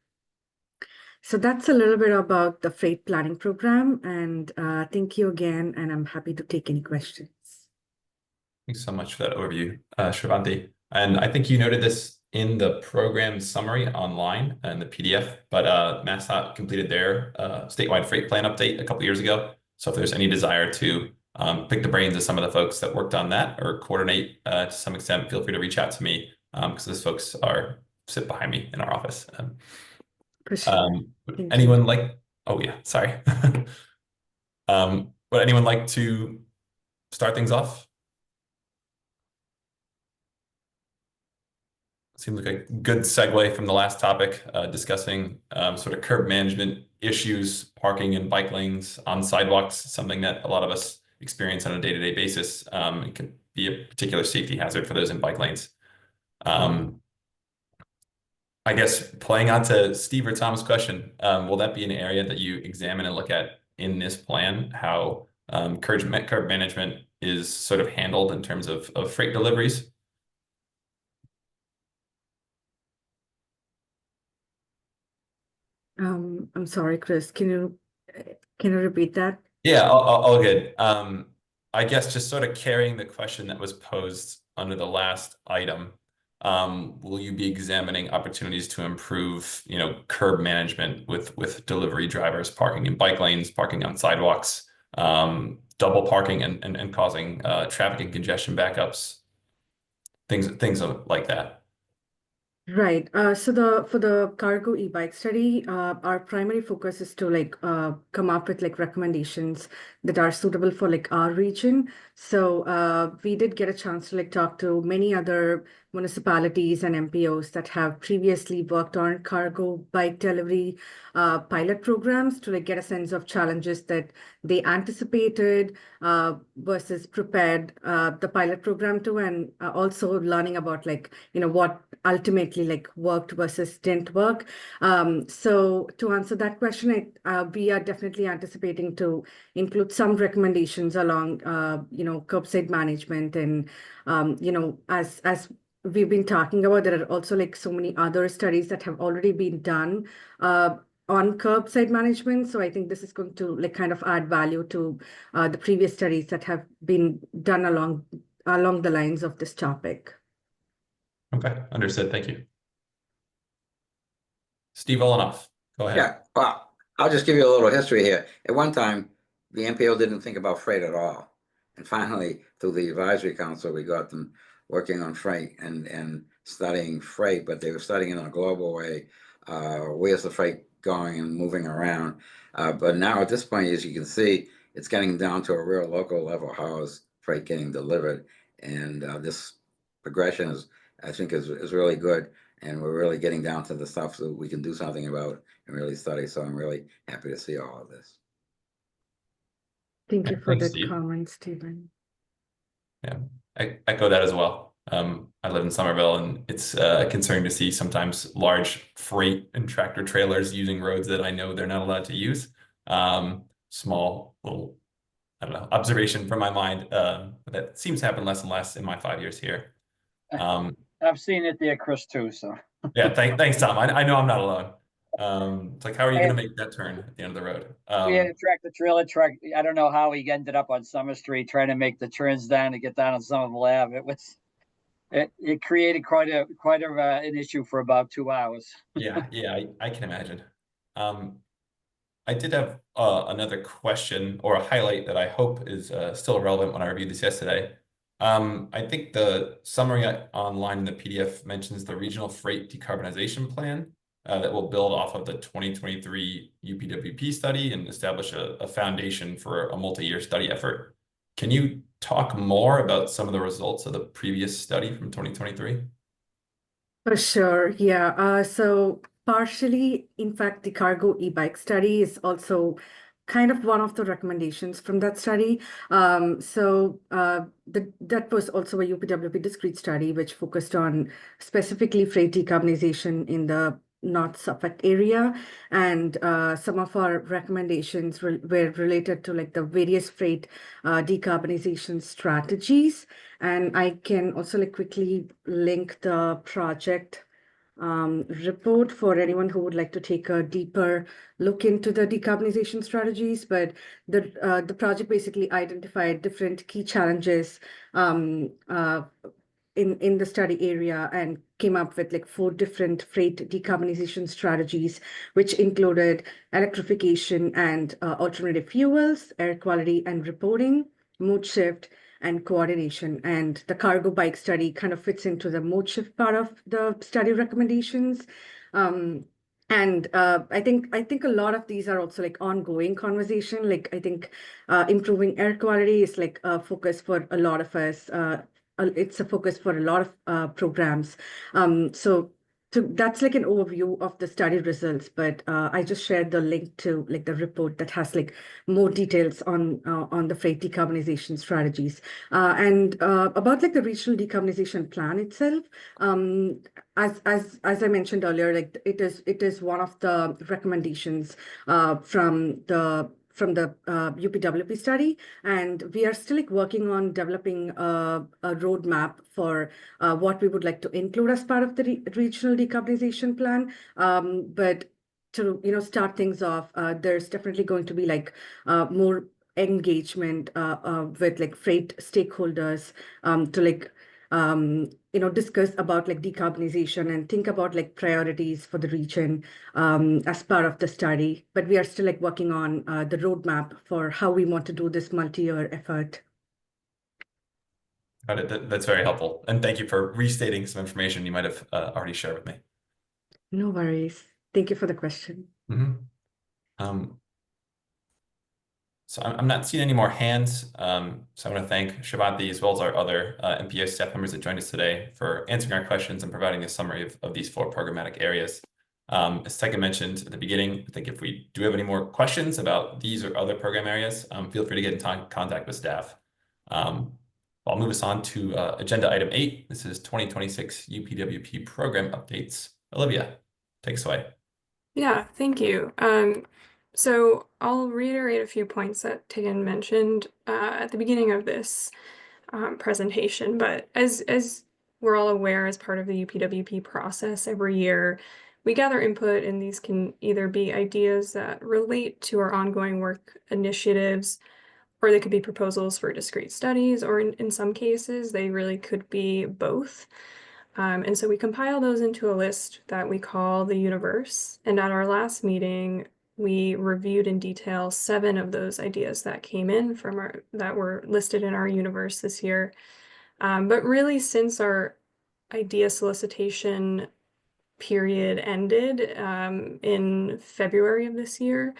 So that's a little bit about the freight planning program, and thank you again, and I'm happy to take any questions. Thanks so much for that overview, Shrivanti. And I think you noted this in the program summary online and the PDF, but MassDOT completed their statewide freight plan update a couple years ago. So if there's any desire to pick the brains of some of the folks that worked on that or coordinate to some extent, feel free to reach out to me because those folks sit behind me in our office. Would anyone like? Oh yeah, sorry. Would anyone like to start things off? Seems like a good segue from the last topic, discussing sort of curb management issues, parking in bike lanes on sidewalks, something that a lot of us experience on a day-to-day basis. It can be a particular safety hazard for those in bike lanes. I guess playing on to Steve or Tom's question, will that be an area that you examine and look at in this plan, how curb management is sort of handled in terms of freight deliveries? I'm sorry, Chris, can you repeat that? Yeah, all good. I guess just sort of carrying the question that was posed under the last item, will you be examining opportunities to improve, curb management with delivery drivers parking in bike lanes, parking on sidewalks, double parking and causing traffic and congestion backups, things like that? Right. So for the cargo e-bike study, our primary focus is to come up with recommendations that are suitable for our region. So we did get a chance to talk to many other municipalities and MPOs that have previously worked on cargo bike delivery pilot programs to get a sense of challenges that they anticipated versus prepared the pilot program to, and also learning about like, what ultimately like worked versus didn't work. So to answer that question, we are definitely anticipating to include some recommendations along, curbside management and, as we've been talking about, there are also like so many other studies that have already been done on curbside management. So I think this is going to like kind of add value to the previous studies that have been done along the lines of this topic. Okay, understood. Thank you. Steve Olenoff, go ahead. Yeah, well, I'll just give you a little history here. At one time, the MPO didn't think about freight at all. And finally, through the advisory council, we got them working on freight and studying freight, but they were studying it in a global way. Where's the freight going and moving around? But now at this point, as you can see, it's getting down to a real local level. How is freight getting delivered? And this progression I think is really good. And we're really getting down to the stuff that we can do something about and really study. So I'm really happy to see all of this. Thank you for Thanks, that Steve. comment, Stephen. Yeah, I echo that as well. I live in Somerville, and it's concerning to see sometimes large freight and tractor trailers using roads that I know they're not allowed to use. Small little, I don't know, observation from my mind, but that seems to happen less and less in my 5 years here. I've seen it there, Chris, too, so. Yeah, thanks, Tom. I know I'm not alone. It's like, how are you going to make that turn at the end of the road? We had a tractor trailer truck. I don't know how he ended up on Summer Street trying to make the turns down to get down on Somerville Ave. It created quite an issue for about 2 hours. Yeah, I can imagine. I did have another question or a highlight that I hope is still relevant when I reviewed this yesterday. I think the summary online in the PDF mentions the regional freight decarbonization plan that will build off of the 2023 UPWP study and establish a foundation for a multi-year study effort. Can you talk more about some of the results of the previous study from 2023? For sure, yeah. So partially, in fact, the cargo e-bike study is also kind of one of the recommendations from that study. That was also a UPWP discrete study, which focused on specifically freight decarbonization in the North Suffolk area. And some of our recommendations were related to like the various freight decarbonization strategies. And I can also like quickly link the project report for anyone who would like to take a deeper look into the decarbonization strategies. But the project basically identified different key challenges in the study area and came up with like 4 different freight decarbonization strategies, which included electrification and alternative fuels, air quality and reporting, mode shift, and coordination. And the cargo bike study kind of fits into the mode shift part of the study recommendations. And I think a lot of these are also like ongoing conversation. Like I think improving air quality is like a focus for a lot of us. It's a focus for a lot of programs. So that's like an overview of the study results, but I just shared the link to like the report that has like more details on the freight decarbonization strategies. And about like the regional decarbonization plan itself, as I mentioned earlier, like it is one of the recommendations from the UPWP study, and we are still like working on developing a roadmap for what we would like to include as part of the regional decarbonization plan. But to start things off, there's definitely going to be like more engagement with like freight stakeholders to like discuss about like decarbonization and think about like priorities for the region as part of the study. But we are still like working on the roadmap for how we want to do this multi-year effort. Got it. That's very helpful. And thank you for restating some information you might have already shared with me. No worries. Thank you for the question. So I'm not seeing any more hands. So I want to thank Shivanti as well as our other MPO staff members that joined us today for answering our questions and providing a summary of these 4 programmatic areas. As Tegan mentioned at the beginning, I think if we do have any more questions about these or other program areas, feel free to get in contact with staff. I'll move us on to agenda item 8. This is 2026 UPWP program updates. Olivia, take us away. Yeah, thank you. So I'll reiterate a few points that Tegan mentioned at the beginning of this presentation, but as we're all aware, as part of the UPWP process every year, we gather input, and these can either be ideas that relate to our ongoing work initiatives, or they could be proposals for discrete studies, or in some cases, they really could be both. And so we compile those into a list that we call the universe. And at our last meeting, we reviewed in detail 7 of those ideas that came in from that were listed in our universe this year. But really, since our idea solicitation period ended in February of this year,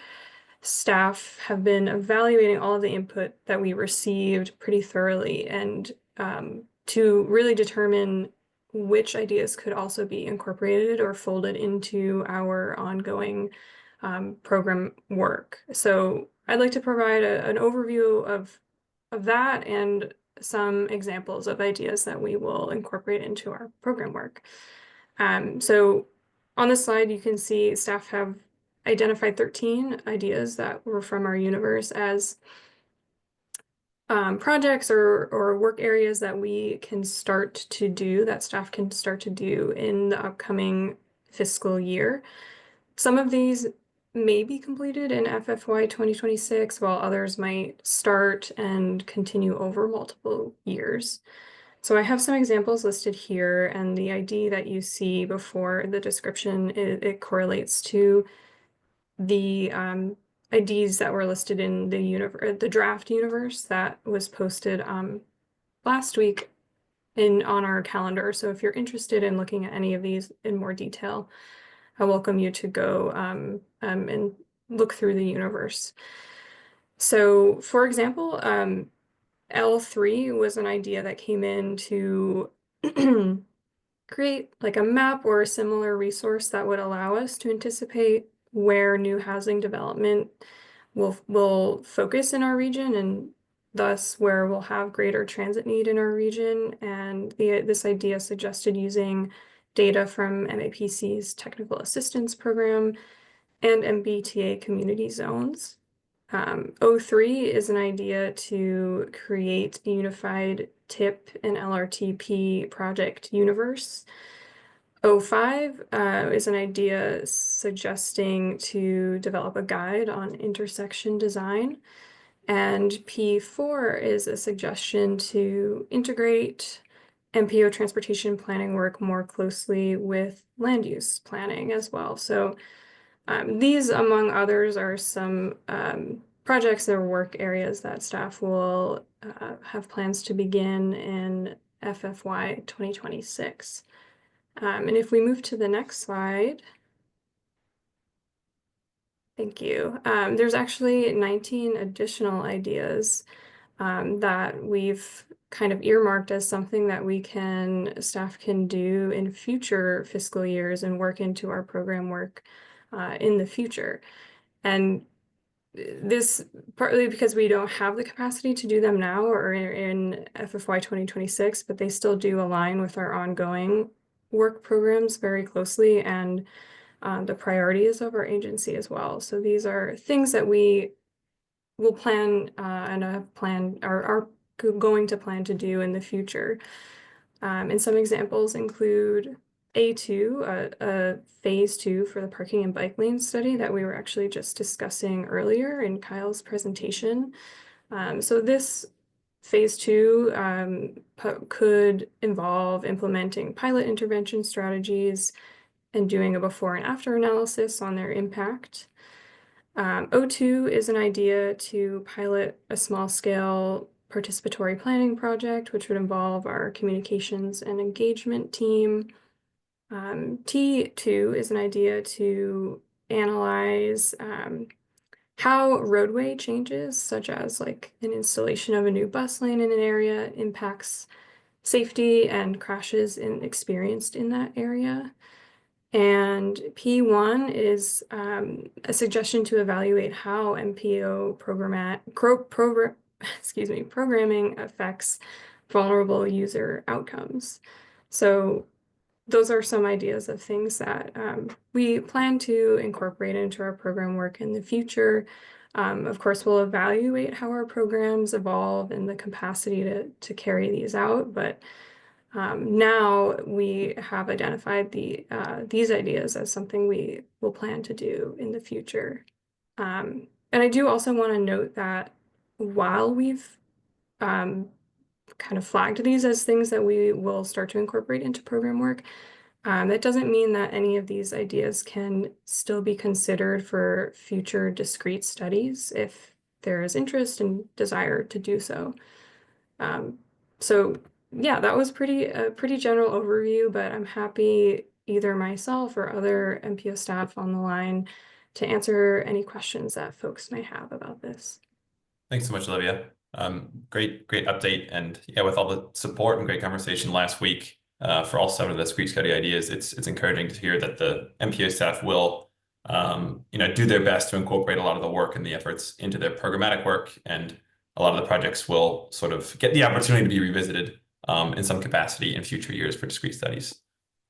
staff have been evaluating all of the input that we received pretty thoroughly, and to really determine which ideas could also be incorporated or folded into our ongoing program work. So I'd like to provide an overview of that and some examples of ideas that we will incorporate into our program work. So on this slide, you can see staff have identified 13 ideas that were from our universe as projects or work areas that we can start to do, that staff can start to do in the upcoming fiscal year. Some of these may be completed in FFY 2026, while others might start and continue over multiple years. So I have some examples listed here, and the ID that you see before the description, it correlates to the IDs that were listed in the draft universe that was posted last week on our calendar. So if you're interested in looking at any of these in more detail, I welcome you to go and look through the universe. So for example, L3 was an idea that came in to create like a map or a similar resource that would allow us to anticipate where new housing development will focus in our region, and thus where we'll have greater transit need in our region. And this idea suggested using data from MAPC's Technical Assistance Program and MBTA community zones. O3 is an idea to create a unified TIP and LRTP project universe. O5 is an idea suggesting to develop a guide on intersection design. And P4 is a suggestion to integrate MPO transportation planning work more closely with land use planning as well. So these, among others, are some projects or work areas that staff will have plans to begin in FFY 2026. And if we move to the next slide, thank you. There's actually 19 additional ideas that we've kind of earmarked as something that staff can do in future fiscal years and work into our program work in the future. And this partly because we don't have the capacity to do them now or in FFY 2026, but they still do align with our ongoing work programs very closely and the priorities of our agency as well. So these are things that we will plan and have planned or are going to plan to do in the future. And some examples include A2, a phase 2 for the parking and bike lane study that we were actually just discussing earlier in Kyle's presentation. So this phase 2 could involve implementing pilot intervention strategies and doing a before and after analysis on their impact. O2 is an idea to pilot a small-scale participatory planning project, which would involve our communications and engagement team. T2 is an idea to analyze how roadway changes, such as like an installation of a new bus lane in an area, impacts safety and crashes experienced in that area. And P1 is a suggestion to evaluate how MPO programming affects vulnerable user outcomes. So those are some ideas of things that we plan to incorporate into our program work in the future. Of course, we'll evaluate how our programs evolve and the capacity to carry these out, but now we have identified these ideas as something we will plan to do in the future. And I do also want to note that while we've kind of flagged these as things that we will start to incorporate into program work, that doesn't mean that any of these ideas can still be considered for future discrete studies if there is interest and desire to do so. So yeah, that was a pretty general overview, but I'm happy either myself or other MPO staff on the line to answer any questions that folks might have about this. Thanks so much, Olivia. Great update. And yeah, with all the support and great conversation last week for all 7 of the discrete study ideas, it's encouraging to hear that the MPO staff will do their best to incorporate a lot of the work and the efforts into their programmatic work, and a lot of the projects will sort of get the opportunity to be revisited in some capacity in future years for discrete studies.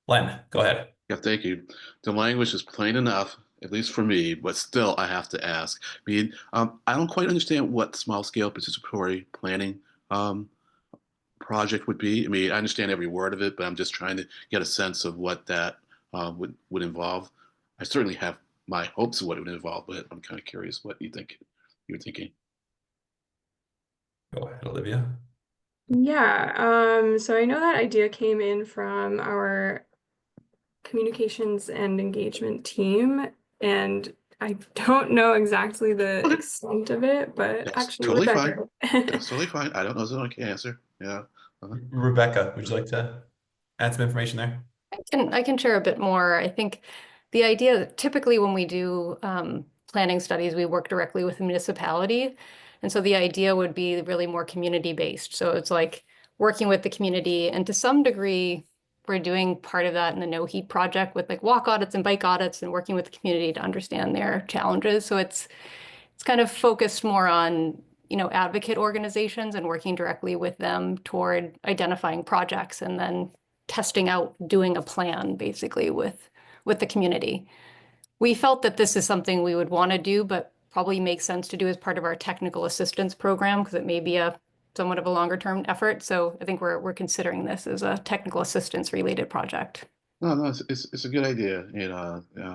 Len, go ahead. Yeah, thank you. The language is plain enough, at least for me, but still I have to ask. I mean, I don't quite understand what small-scale participatory planning project would be. I mean, I understand every word of it, but I'm just trying to get a sense of what that would involve. I certainly have my hopes of what it would involve, but I'm kind of curious what you're thinking. Go ahead, Olivia. Yeah, so I know that idea came in from our communications and engagement team, and I don't know exactly the extent of it, but That's actually, totally Rebecca. fine. That's totally fine. I don't know, so I can answer. Yeah. Rebecca, would you like to add some information there? I can share a bit more. I think the idea, typically when we do planning studies, we work directly with the municipality. And so the idea would be really more community-based. So it's like working with the community, and to some degree, we're doing part of that in the No Heat project with like walk audits and bike audits and working with the community to understand their challenges. So it's kind of focused more on, advocate organizations and working directly with them toward identifying projects and then testing out, doing a plan basically with the community. We felt that this is something we would want to do, but probably makes sense to do as part of our technical assistance program because it may be somewhat of a longer term effort. So I think we're considering this as a technical assistance related project. No, it's a good idea,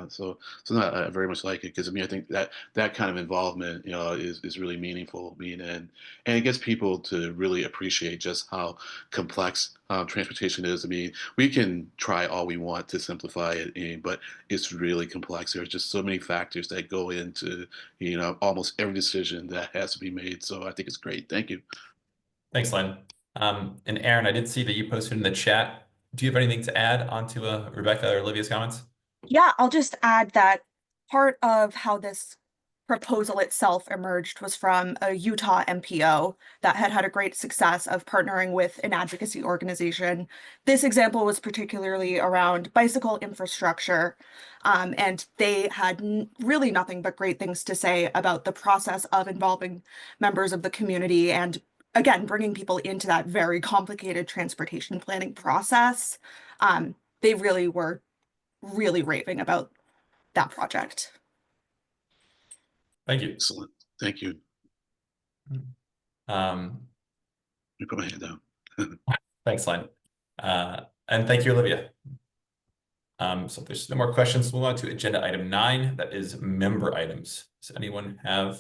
so no, I very much like it because I think that kind of involvement, is really meaningful. And it gets people to really appreciate just how complex transportation is. I mean, we can try all we want to simplify it, but it's really complex. There's just so many factors that go into, almost every decision that has to be made. So I think it's great. Thank you. Thanks, Len. And Aaron, I did see that you posted in the chat. Do you have anything to add onto Rebecca or Olivia's comments? Yeah, I'll just add that part of how this proposal itself emerged was from a Utah MPO that had a great success of partnering with an advocacy organization. This example was particularly around bicycle infrastructure, and they had really nothing but great things to say about the process of involving members of the community and, again, bringing people into that very complicated transportation planning process. They really were really raving about that project. Thank you. Excellent. Thank you. Let me put my hand down. Thanks, Len. And thank you, Olivia. So if there's no more questions, we'll move on to agenda item 9. That is member items. Does anyone have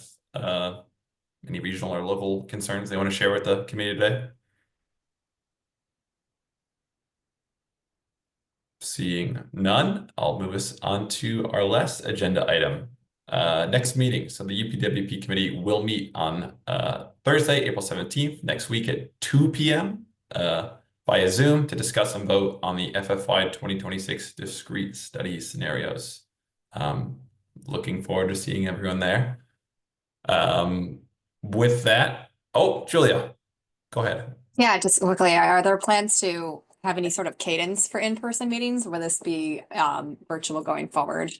any regional or local concerns they want to share with the community today? Seeing none, I'll move us on to our last agenda item. Next meeting. So the UPWP committee will meet on Thursday, April 17th, next week at 2 p.m. Via Zoom to discuss and vote on the FFY 2026 discrete study scenarios. Looking forward to seeing everyone there. With that, Julia, go ahead. Yeah, just quickly, are there plans to have any sort of cadence for in-person meetings? Will this be virtual going forward?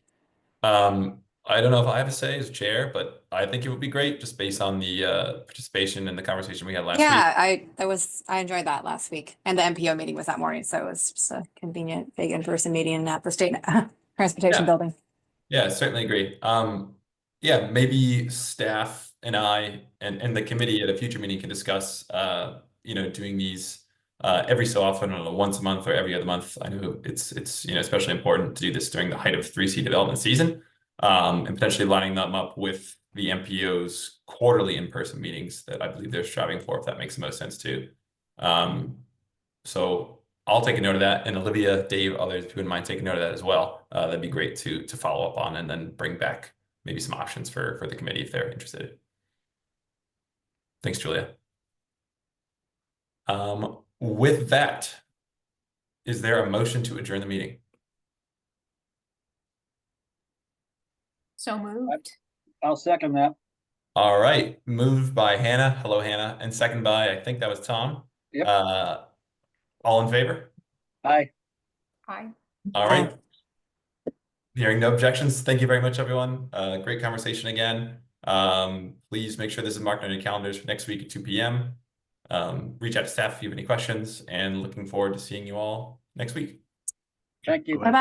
I don't know if I have a say as chair, but I think it would be great just based on the participation and the conversation we had last week. Yeah, I enjoyed that last week, and the MPO meeting was that morning, so it was just a convenient big in-person meeting at the state transportation Yeah. building. Yeah, certainly agree. Yeah, maybe staff and I and the committee at a future meeting can discuss, doing these every so often, I don't know, once a month or every other month. I know it's especially important to do this during the height of 3C development season, and potentially lining them up with the MPO's quarterly in-person meetings that I believe they're striving for, if that makes the most sense too. So I'll take a note of that, and Olivia, Dave, others who wouldn't mind taking note of that as well. That'd be great to follow up on, and then bring back maybe some options for the committee if they're interested. Thanks, Julia. With that, is there a motion to adjourn the meeting? So moved. I'll second that. All right, moved by Hannah. Hello, Hannah, and second by, I think that was Tom. Yep. All in favor? Aye. Aye. All right. Hearing no objections, thank you very much, everyone. Great conversation again. Please make sure this is marked on your calendars for next week at 2 p.m. Reach out to staff if you have any questions, and looking forward to seeing you all next week. Thank you. Bye-bye.